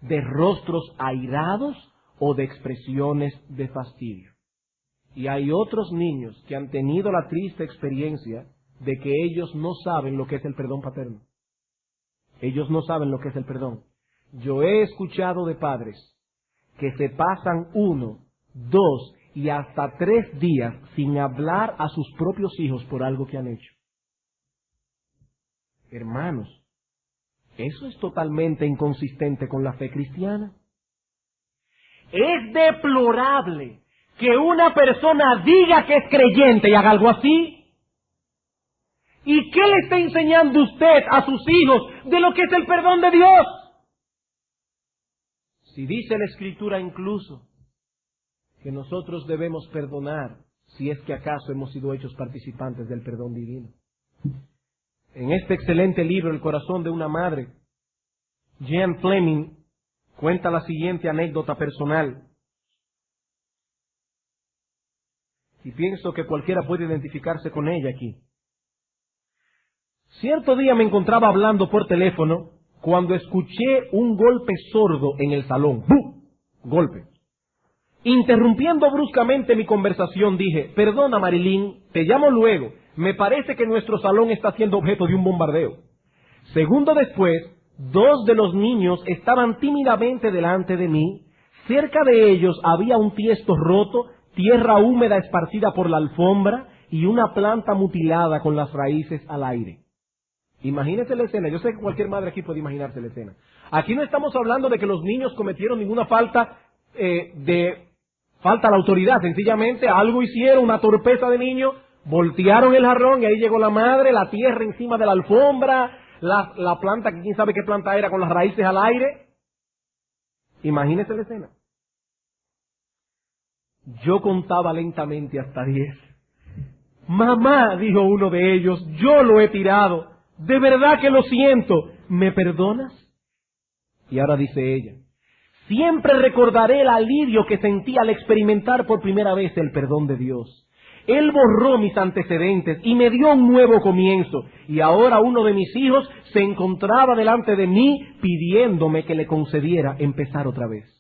de rostros airados o de expresiones de fastidio. Y hay otros niños que han tenido la triste experiencia de que ellos no saben lo que es el perdón paterno. Ellos no saben lo que es el perdón. Yo he escuchado de padres que se pasan 1, 2 y hasta 3 días sin hablar a sus propios hijos por algo que han hecho. Hermanos, eso es totalmente inconsistente con la fe cristiana. Es deplorable que una persona diga que es creyente y haga algo así. ¿Y qué le está enseñando usted a sus hijos de lo que es el perdón de Dios? Si dice la Escritura incluso que nosotros debemos perdonar si es que acaso hemos sido hechos participantes del perdón divino. En este excelente libro, El corazón de una madre, Jean Fleming cuenta la siguiente anécdota personal. Y pienso que cualquiera puede identificarse con ella aquí. Cierto día me encontraba hablando por teléfono cuando escuché un golpe sordo en el salón. ¡Bum! Golpe. Interrumpiendo bruscamente mi conversación, dije: perdona, Marilyn, te llamo luego. Me parece que nuestro salón está siendo objeto de un bombardeo. Segundo después, 2 de los niños estaban tímidamente delante de mí. Cerca de ellos había un tiesto roto, tierra húmeda esparcida por la alfombra y una planta mutilada con las raíces al aire. Imagínese la escena. Yo sé que cualquier madre aquí puede imaginarse la escena. Aquí no estamos hablando de que los niños cometieron ninguna falta a la autoridad. Sencillamente algo hicieron, una torpeza de niño, voltearon el jarrón y ahí llegó la madre, la tierra encima de la alfombra, la planta, que quién sabe qué planta era, con las raíces al aire. Imagínese la escena. Yo contaba lentamente hasta 10. Mamá, dijo uno de ellos, yo lo he tirado. De verdad que lo siento. ¿Me perdonas? Y ahora dice ella: siempre recordaré el alivio que sentí al experimentar por primera vez el perdón de Dios. Él borró mis antecedentes y me dio un nuevo comienzo. Y ahora uno de mis hijos se encontraba delante de mí pidiéndome que le concediera empezar otra vez.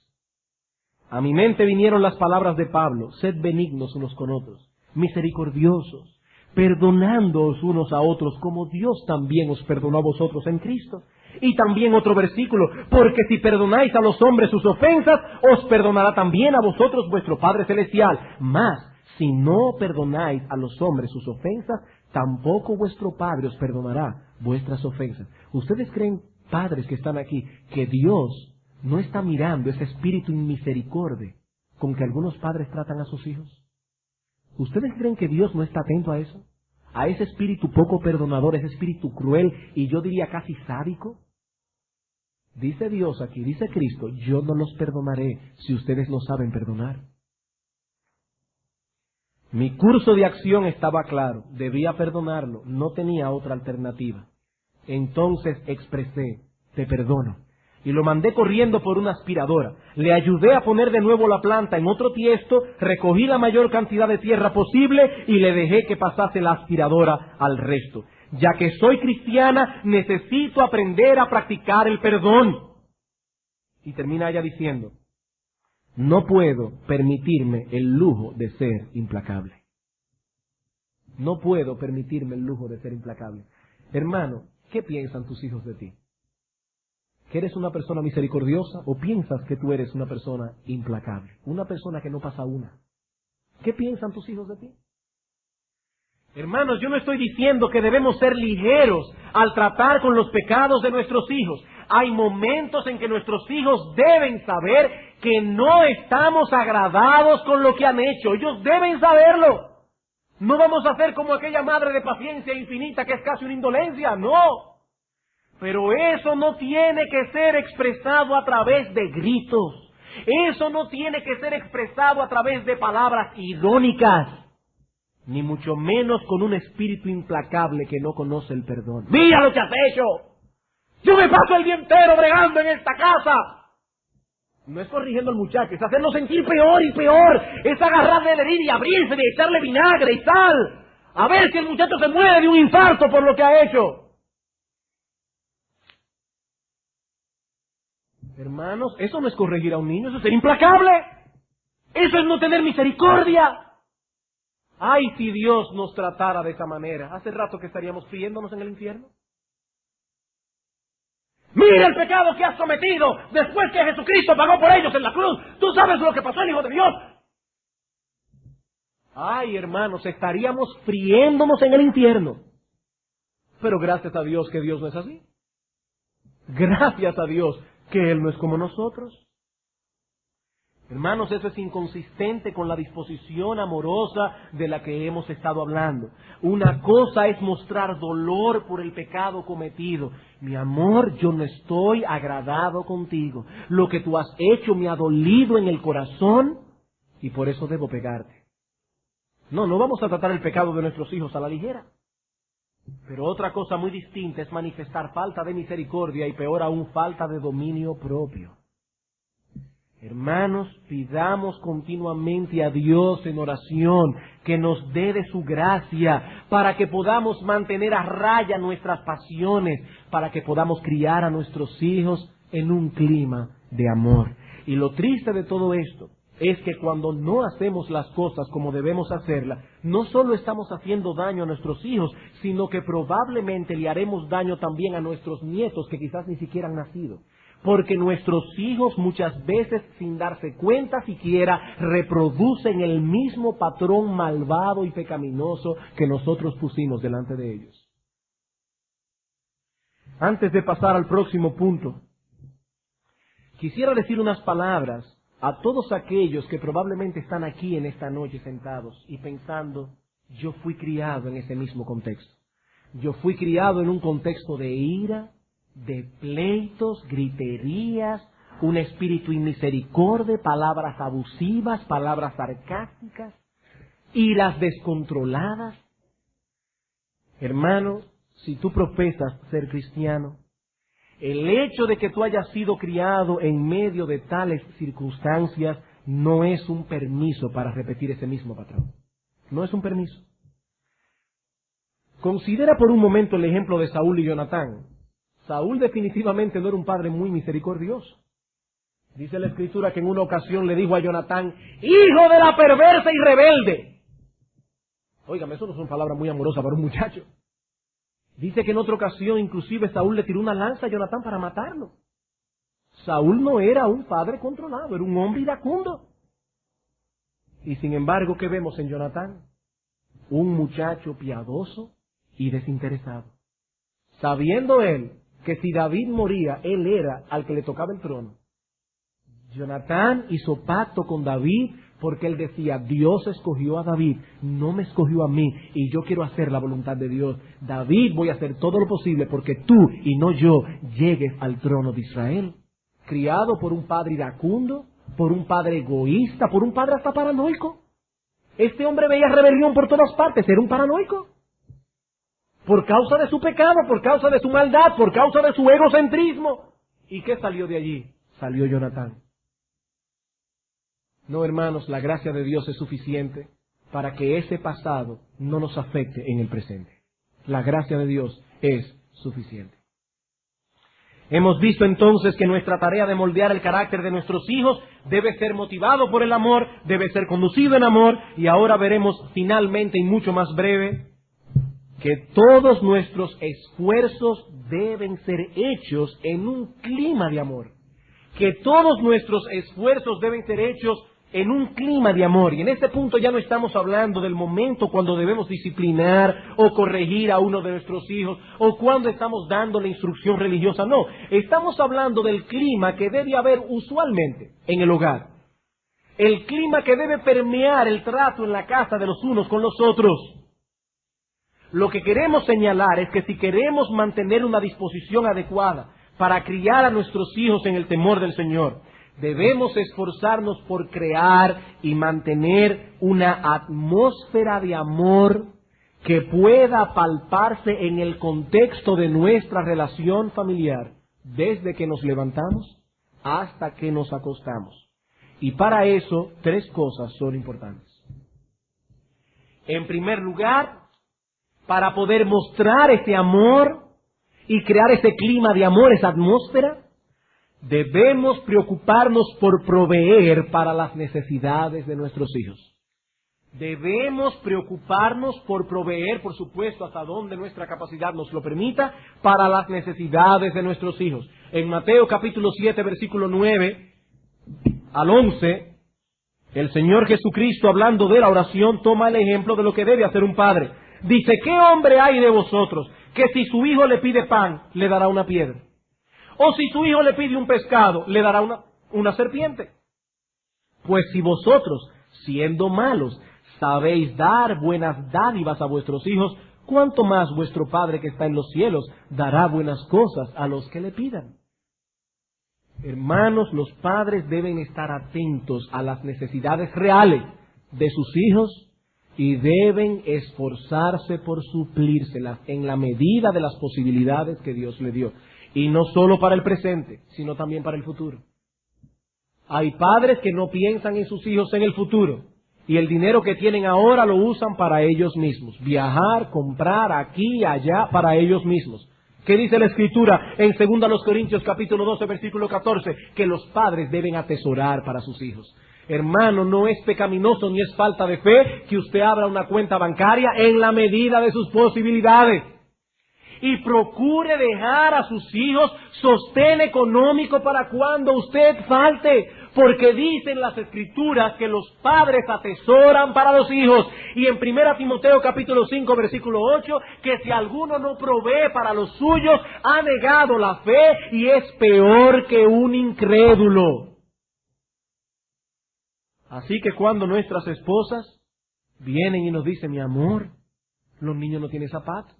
A mi mente vinieron las palabras de Pablo: sed benignos unos con otros, misericordiosos, perdonándoos unos a otros como Dios también os perdonó a vosotros en Cristo. Y también otro versículo: porque si perdonáis a los hombres sus ofensas, os perdonará también a vosotros vuestro Padre Celestial. Mas, si no perdonáis a los hombres sus ofensas, tampoco vuestro Padre os perdonará vuestras ofensas. ¿Ustedes creen, padres que están aquí, que Dios no está mirando ese espíritu inmisericordia con que algunos padres tratan a sus hijos? ¿Ustedes creen que Dios no está atento a eso? ¿A ese espíritu poco perdonador, ese espíritu cruel y yo diría casi sádico? Dice Dios aquí, dice Cristo: yo no los perdonaré si ustedes no saben perdonar. Mi curso de acción estaba claro, debía perdonarlo, no tenía otra alternativa. Entonces expresé: te perdono. Y lo mandé corriendo por una aspiradora. Le ayudé a poner de nuevo la planta en otro tiesto, recogí la mayor cantidad de tierra posible y le dejé que pasase la aspiradora al resto. Ya que soy cristiana, necesito aprender a practicar el perdón. Y termina ella diciendo: No puedo permitirme el lujo de ser implacable. No puedo permitirme el lujo de ser implacable. Hermano, ¿qué piensan tus hijos de ti? ¿Que eres una persona misericordiosa o piensas que tú eres una persona implacable? Una persona que no pasa una. ¿Qué piensan tus hijos de ti? Hermanos, yo no estoy diciendo que debemos ser ligeros al tratar con los pecados de nuestros hijos. Hay momentos en que nuestros hijos deben saber que no estamos agradados con lo que han hecho. Ellos deben saberlo. No vamos a hacer como aquella madre de paciencia infinita que es casi una indolencia, no. Pero eso no tiene que ser expresado a través de gritos. Eso no tiene que ser expresado a través de palabras irónicas. Ni mucho menos con un espíritu implacable que no conoce el perdón. ¡Mira lo que has hecho! ¡Yo me paso el día entero bregando en esta casa! No es corrigiendo al muchacho, es hacerlo sentir peor y peor. Es agarrarle de la herida y abrirse y echarle vinagre y sal. A ver si el muchacho se muere de un infarto por lo que ha hecho. Hermanos, eso no es corregir a un niño, eso es ser implacable. Eso es no tener misericordia. Ay, si Dios nos tratara de esa manera, hace rato que estaríamos friéndonos en el infierno. Mira el pecado que has cometido después que Jesucristo pagó por ellos en la cruz. Tú sabes lo que pasó, el Hijo de Dios. Ay, hermanos, estaríamos friéndonos en el infierno. Pero gracias a Dios que Dios no es así. Gracias a Dios que Él no es como nosotros. Hermanos, eso es inconsistente con la disposición amorosa de la que hemos estado hablando. Una cosa es mostrar dolor por el pecado cometido. Mi amor, yo no estoy agradado contigo. Lo que tú has hecho me ha dolido en el corazón y por eso debo pegarte. No vamos a tratar el pecado de nuestros hijos a la ligera. Pero otra cosa muy distinta es manifestar falta de misericordia y peor aún falta de dominio propio. Hermanos, pidamos continuamente a Dios en oración que nos dé de su gracia para que podamos mantener a raya nuestras pasiones, para que podamos criar a nuestros hijos en un clima de amor. Y lo triste de todo esto es que cuando no hacemos las cosas como debemos hacerlas, no solo estamos haciendo daño a nuestros hijos, sino que probablemente le haremos daño también a nuestros nietos que quizás ni siquiera han nacido. Porque nuestros hijos muchas veces, sin darse cuenta siquiera, reproducen el mismo patrón malvado y pecaminoso que nosotros pusimos delante de ellos. Antes de pasar al próximo punto, quisiera decir unas palabras a todos aquellos que probablemente están aquí en esta noche sentados y pensando, yo fui criado en ese mismo contexto. Yo fui criado en un contexto de ira, de pleitos, griterías, un espíritu inmisericordia, palabras abusivas, palabras sarcásticas, iras descontroladas. Hermano, si tú profesas ser cristiano, el hecho de que tú hayas sido criado en medio de tales circunstancias no es un permiso para repetir ese mismo patrón. No es un permiso. Considera por un momento el ejemplo de Saúl y Jonatán. Saúl definitivamente no era un padre muy misericordioso. Dice la Escritura que en una ocasión le dijo a Jonatán, hijo de la perversa y rebelde. Óigame, eso no son palabras muy amorosas para un muchacho. Dice que en otra ocasión inclusive Saúl le tiró una lanza a Jonatán para matarlo. Saúl no era un padre controlado, era un hombre iracundo. Y sin embargo, ¿qué vemos en Jonatán? Un muchacho piadoso y desinteresado. Sabiendo él que si David moría, él era al que le tocaba el trono. Jonatán hizo pacto con David porque él decía, Dios escogió a David, no me escogió a mí, y yo quiero hacer la voluntad de Dios. David, voy a hacer todo lo posible porque tú y no yo llegues al trono de Israel. Criado por un padre iracundo, por un padre egoísta, por un padre hasta paranoico. Este hombre veía rebelión por todas partes, era un paranoico. Por causa de su pecado, por causa de su maldad, por causa de su egocentrismo. ¿Y qué salió de allí? Salió Jonatán. No, hermanos, la gracia de Dios es suficiente para que ese pasado no nos afecte en el presente. La gracia de Dios es suficiente. Hemos visto entonces que nuestra tarea de moldear el carácter de nuestros hijos debe ser motivado por el amor, debe ser conducido en amor, y ahora veremos finalmente y mucho más breve que todos nuestros esfuerzos deben ser hechos en un clima de amor. Que todos nuestros esfuerzos deben ser hechos en un clima de amor. Y en este punto ya no estamos hablando del momento cuando debemos disciplinar o corregir a uno de nuestros hijos o cuando estamos dando la instrucción religiosa. No, estamos hablando del clima que debe haber usualmente en el hogar. El clima que debe permear el trato en la casa de los unos con los otros. Lo que queremos señalar es que si queremos mantener una disposición adecuada para criar a nuestros hijos en el temor del Señor, debemos esforzarnos por crear y mantener una atmósfera de amor que pueda palparse en el contexto de nuestra relación familiar, desde que nos levantamos hasta que nos acostamos. Y para eso, 3 cosas son importantes. En primer lugar, para poder mostrar ese amor y crear ese clima de amor, esa atmósfera, debemos preocuparnos por proveer para las necesidades de nuestros hijos. Debemos preocuparnos por proveer, por supuesto, hasta donde nuestra capacidad nos lo permita, para las necesidades de nuestros hijos. En Mateo capítulo 7, versículo 9 al 11, el Señor Jesucristo, hablando de la oración, toma el ejemplo de lo que debe hacer un padre. Dice, ¿qué hombre hay de vosotros que si su hijo le pide pan, le dará una piedra? O si su hijo le pide un pescado, le dará una serpiente. Pues si vosotros, siendo malos, sabéis dar buenas dádivas a vuestros hijos, ¿cuánto más vuestro Padre que está en los cielos dará buenas cosas a los que le pidan? Hermanos, los padres deben estar atentos a las necesidades reales de sus hijos y deben esforzarse por suplírselas en la medida de las posibilidades que Dios le dio. Y no solo para el presente, sino también para el futuro. Hay padres que no piensan en sus hijos en el futuro, y el dinero que tienen ahora lo usan para ellos mismos. Viajar, comprar aquí y allá para ellos mismos. ¿Qué dice la Escritura en 2 Corintios capítulo 12, versículo 14? Que los padres deben atesorar para sus hijos. Hermano, no es pecaminoso ni es falta de fe que usted abra una cuenta bancaria en la medida de sus posibilidades. Y procure dejar a sus hijos sostén económico para cuando usted falte, porque dicen las Escrituras que los padres atesoran para los hijos. Y en 1 Timoteo capítulo 5 versículo 8, que si alguno no provee para los suyos, ha negado la fe y es peor que un incrédulo. Así que cuando nuestras esposas vienen y nos dicen, mi amor, los niños no tienen zapatos.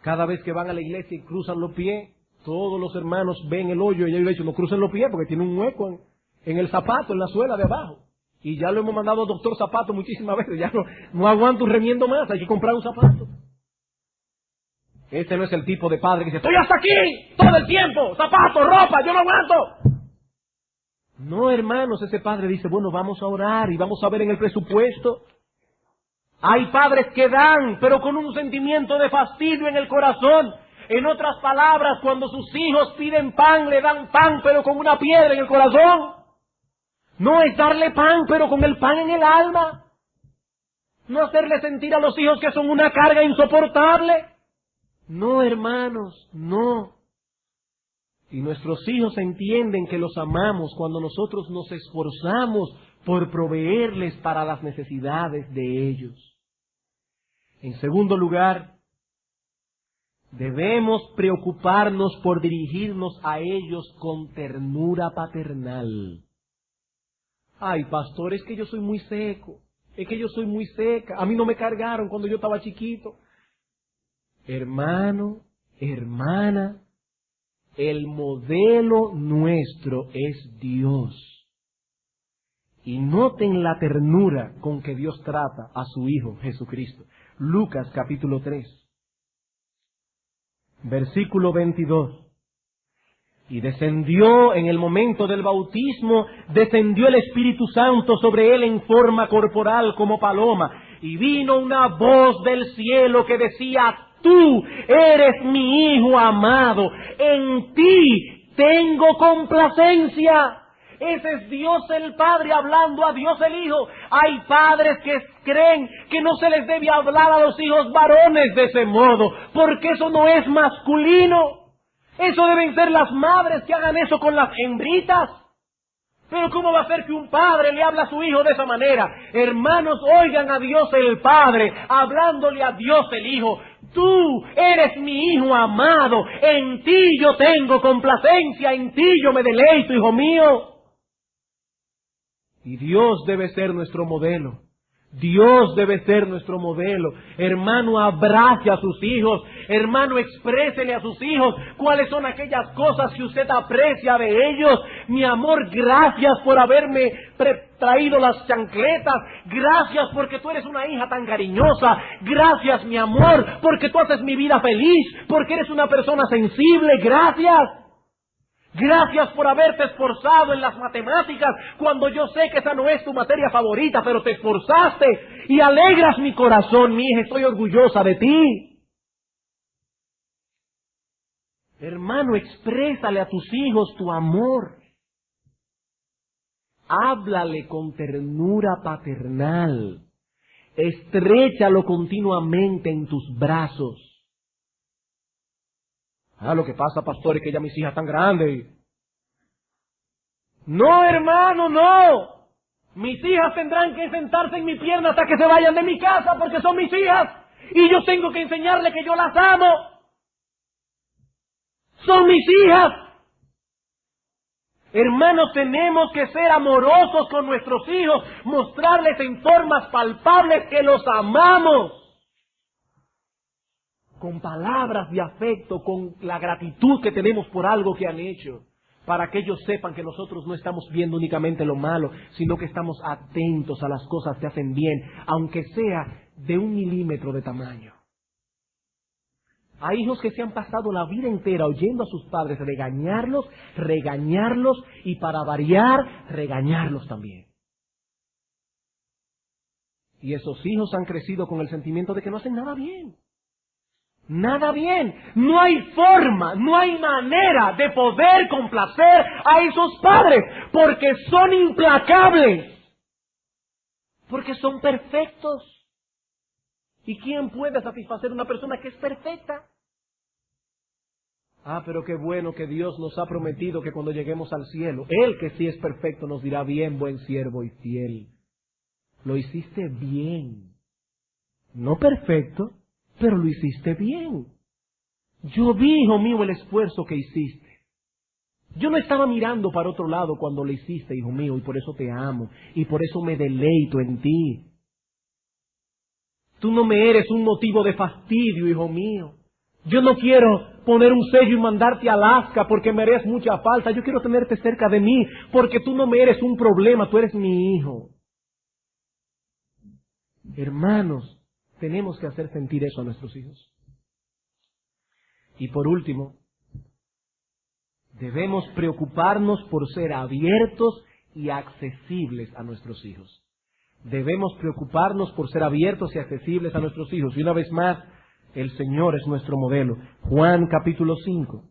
Cada vez que van a la iglesia y cruzan los pies, todos los hermanos ven el hoyo y yo le he dicho, no crucen los pies porque tiene un hueco en el zapato, en la suela de abajo. Y ya lo hemos mandado al doctor zapato muchísimas veces, ya no aguanto un remiendo más, hay que comprar un zapato. Este no es el tipo de padre que dice, estoy hasta aquí todo el tiempo, zapato, ropa, yo no aguanto. No, hermanos, ese padre dice, bueno, vamos a orar y vamos a ver en el presupuesto. Hay padres que dan, pero con un sentimiento de fastidio en el corazón. En otras palabras, cuando sus hijos piden pan, le dan pan, pero con una piedra en el corazón. No es darle pan, pero con el pan en el alma. No hacerle sentir a los hijos que son una carga insoportable. No, hermanos, no. Y nuestros hijos entienden que los amamos cuando nosotros nos esforzamos por proveerles para las necesidades de ellos. En segundo lugar, debemos preocuparnos por dirigirnos a ellos con ternura paternal. Ay, pastor, es que yo soy muy seco, es que yo soy muy seca, a mí no me cargaron cuando yo estaba chiquito. Hermano, hermana, el modelo nuestro es Dios. Y noten la ternura con que Dios trata a su Hijo Jesucristo. Lucas capítulo 3, versículo 22. Y descendió en el momento del bautismo, descendió el Espíritu Santo sobre él en forma corporal como paloma. Y vino una voz del cielo que decía, Tú eres mi Hijo amado, en ti tengo complacencia. Ese es Dios el Padre hablando a Dios el Hijo. Hay padres que creen que no se les debe hablar a los hijos varones de ese modo, porque eso no es masculino. Eso deben ser las madres que hagan eso con las hembritas. Pero ¿cómo va a ser que un padre le habla a su hijo de esa manera? Hermanos, oigan a Dios el Padre, hablándole a Dios el Hijo. Tú eres mi Hijo amado, en ti yo tengo complacencia, en ti yo me deleito, hijo mío. Y Dios debe ser nuestro modelo. Dios debe ser nuestro modelo. Hermano, abrace a sus hijos. Hermano, exprésele a sus hijos cuáles son aquellas cosas que usted aprecia de ellos. Mi amor, gracias por haberme traído las chancletas. Gracias porque tú eres una hija tan cariñosa. Gracias, mi amor, porque tú haces mi vida feliz. Porque eres una persona sensible. Gracias. Gracias por haberte esforzado en las matemáticas cuando yo sé que esa no es tu materia favorita, pero te esforzaste y alegras mi corazón, mi hija, estoy orgullosa de ti. Hermano, exprésale a tus hijos tu amor. Háblale con ternura paternal. Estréchalo continuamente en tus brazos. Lo que pasa, pastor, es que ya mis hijas están grandes. No, hermano, no. Mis hijas tendrán que sentarse en mi pierna hasta que se vayan de mi casa porque son mis hijas. Y yo tengo que enseñarles que yo las amo. Son mis hijas. Hermanos, tenemos que ser amorosos con nuestros hijos, mostrarles en formas palpables que los amamos. Con palabras de afecto, con la gratitud que tenemos por algo que han hecho, para que ellos sepan que nosotros no estamos viendo únicamente lo malo, sino que estamos atentos a las cosas que hacen bien, aunque sea de 1 milímetro de tamaño. Hay hijos que se han pasado la vida entera oyendo a sus padres regañarlos y para variar, regañarlos también. Y esos hijos han crecido con el sentimiento de que no hacen nada bien. Nada bien. No hay forma, no hay manera de poder complacer a esos padres, porque son implacables, porque son perfectos. ¿Y quién puede satisfacer a una persona que es perfecta? Pero qué bueno que Dios nos ha prometido que cuando lleguemos al cielo, Él que sí es perfecto nos dirá: bien, buen siervo y fiel. Lo hiciste bien. No perfecto, pero lo hiciste bien. Yo vi, hijo mío, el esfuerzo que hiciste. Yo no estaba mirando para otro lado cuando lo hiciste, hijo mío, y por eso te amo, y por eso me deleito en ti. Tú no me eres un motivo de fastidio, hijo mío. Yo no quiero poner un sello y mandarte a Alaska porque me harías mucha falta. Yo quiero tenerte cerca de mí porque tú no me eres un problema, tú eres mi hijo. Hermanos, tenemos que hacer sentir eso a nuestros hijos. Y por último, debemos preocuparnos por ser abiertos y accesibles a nuestros hijos. Debemos preocuparnos por ser abiertos y accesibles a nuestros hijos. Y una vez más, el Señor es nuestro modelo. Juan capítulo 5.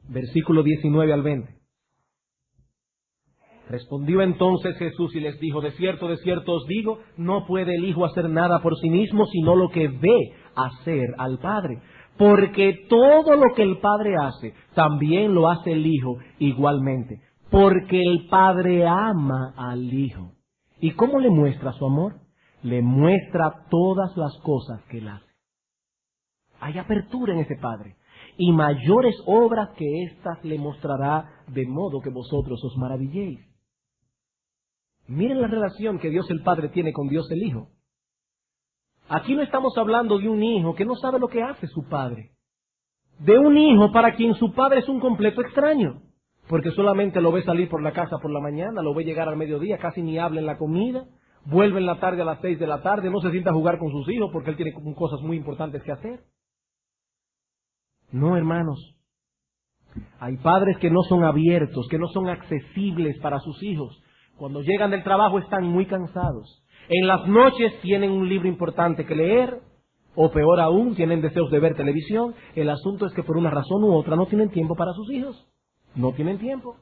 Versículo 19 al 20. Respondió entonces Jesús y les dijo: de cierto os digo, no puede el Hijo hacer nada por sí mismo, sino lo que ve hacer al Padre. Porque todo lo que el Padre hace, también lo hace el Hijo igualmente. Porque el Padre ama al Hijo. ¿Y cómo le muestra su amor? Le muestra todas las cosas que Él hace. Hay apertura en ese Padre. Y mayores obras que éstas le mostrará, de modo que vosotros os maravilléis. Miren la relación que Dios el Padre tiene con Dios el Hijo. Aquí no estamos hablando de un hijo que no sabe lo que hace su padre. De un hijo para quien su padre es un completo extraño. Porque solamente lo ve salir por la casa por la mañana, lo ve llegar al mediodía, casi ni habla en la comida, vuelve en la tarde a las 6 de la tarde, no se sienta a jugar con sus hijos porque él tiene cosas muy importantes que hacer. No, hermanos. Hay padres que no son abiertos, que no son accesibles para sus hijos. Cuando llegan del trabajo están muy cansados. En las noches tienen un libro importante que leer, o peor aún, tienen deseos de ver televisión. El asunto es que por una razón u otra no tienen tiempo para sus hijos. No tienen tiempo.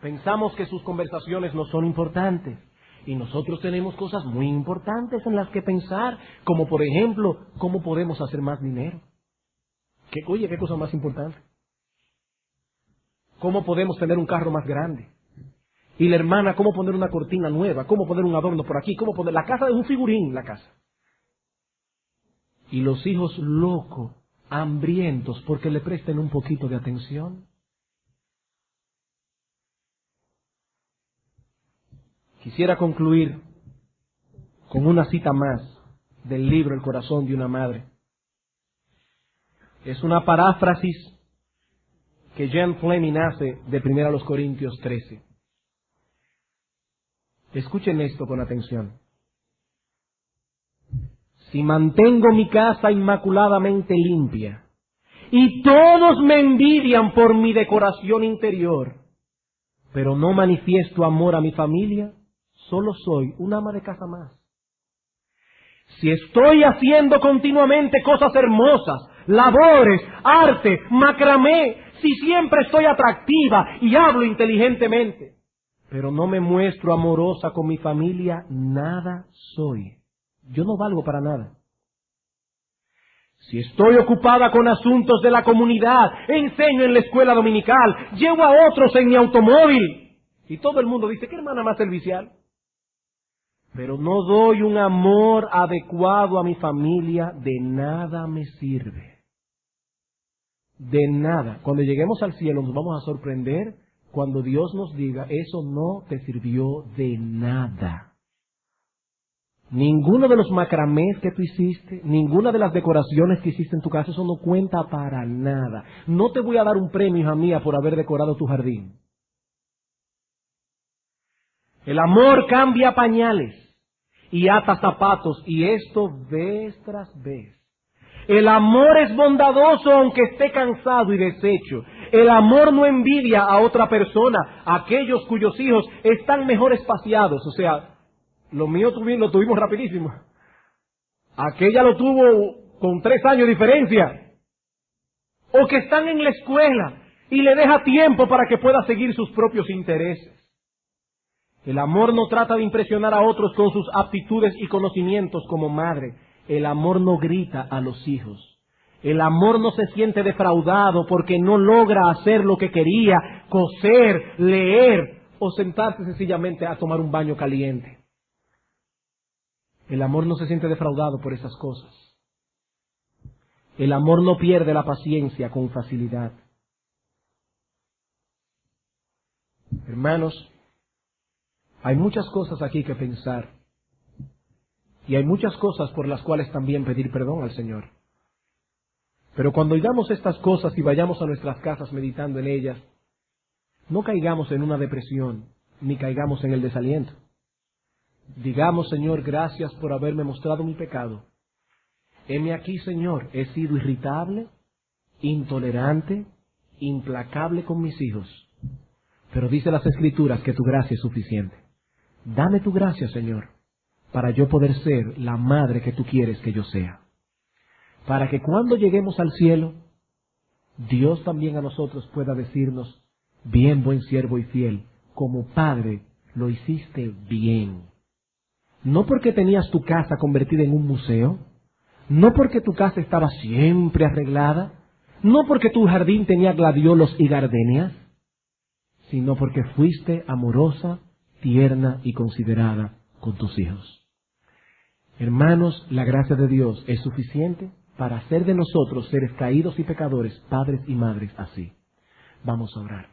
Pensamos que sus conversaciones no son importantes. Y nosotros tenemos cosas muy importantes en las que pensar, como por ejemplo, cómo podemos hacer más dinero. ¿Qué cosa más importante? ¿Cómo podemos tener un carro más grande? Y la hermana, ¿cómo poner una cortina nueva? ¿Cómo poner un adorno por aquí? ¿Cómo poner la casa de un figurín, la casa? Y los hijos locos, hambrientos, porque le presten un poquito de atención. Quisiera concluir con una cita más del libro El corazón de una madre. Es una paráfrasis que Jan Fleming hace de 1 Corintios 13. Escuchen esto con atención. Si mantengo mi casa inmaculadamente limpia y todos me envidian por mi decoración interior, pero no manifiesto amor a mi familia, solo soy un ama de casa más. Si estoy haciendo continuamente cosas hermosas, labores, arte, macramé, si siempre estoy atractiva y hablo inteligentemente, pero no me muestro amorosa con mi familia, nada soy. Yo no valgo para nada. Si estoy ocupada con asuntos de la comunidad, enseño en la escuela dominical, llevo a otros en mi automóvil, y todo el mundo dice, ¿qué hermana más servicial? Pero no doy un amor adecuado a mi familia, de nada me sirve. De nada. Cuando lleguemos al cielo nos vamos a sorprender cuando Dios nos diga, eso no te sirvió de nada. Ninguno de los macramés que tú hiciste, ninguna de las decoraciones que hiciste en tu casa, eso no cuenta para nada. No te voy a dar un premio, hija mía, por haber decorado tu jardín. El amor cambia pañales y ata zapatos, y esto vez tras vez. El amor es bondadoso aunque esté cansado y deshecho. El amor no envidia a otra persona, a aquellos cuyos hijos están mejor espaciados. O sea, lo mío lo tuvimos rapidísimo. Aquella lo tuvo con 3 años de diferencia. O que están en la escuela y le deja tiempo para que pueda seguir sus propios intereses. El amor no trata de impresionar a otros con sus aptitudes y conocimientos como madre. El amor no grita a los hijos. El amor no se siente defraudado porque no logra hacer lo que quería, coser, leer o sentarse sencillamente a tomar un baño caliente. El amor no se siente defraudado por esas cosas. El amor no pierde la paciencia con facilidad. Hermanos, hay muchas cosas aquí que pensar. Y hay muchas cosas por las cuales también pedir perdón al Señor. Pero cuando oigamos estas cosas y vayamos a nuestras casas meditando en ellas, no caigamos en una depresión, ni caigamos en el desaliento. Digamos, Señor, gracias por haberme mostrado mi pecado. Heme aquí, Señor, he sido irritable, intolerante, implacable con mis hijos. Pero dice las Escrituras que tu gracia es suficiente. Dame tu gracia, Señor, para yo poder ser la madre que tú quieres que yo sea. Para que cuando lleguemos al cielo, Dios también a nosotros pueda decirnos, bien, buen siervo y fiel, como padre lo hiciste bien. No porque tenías tu casa convertida en un museo, no porque tu casa estaba siempre arreglada, no porque tu jardín tenía gladiolos y gardenias, sino porque fuiste amorosa, tierna y considerada con tus hijos. Hermanos, la gracia de Dios es suficiente para hacer de nosotros seres caídos y pecadores, padres y madres así. Vamos a orar.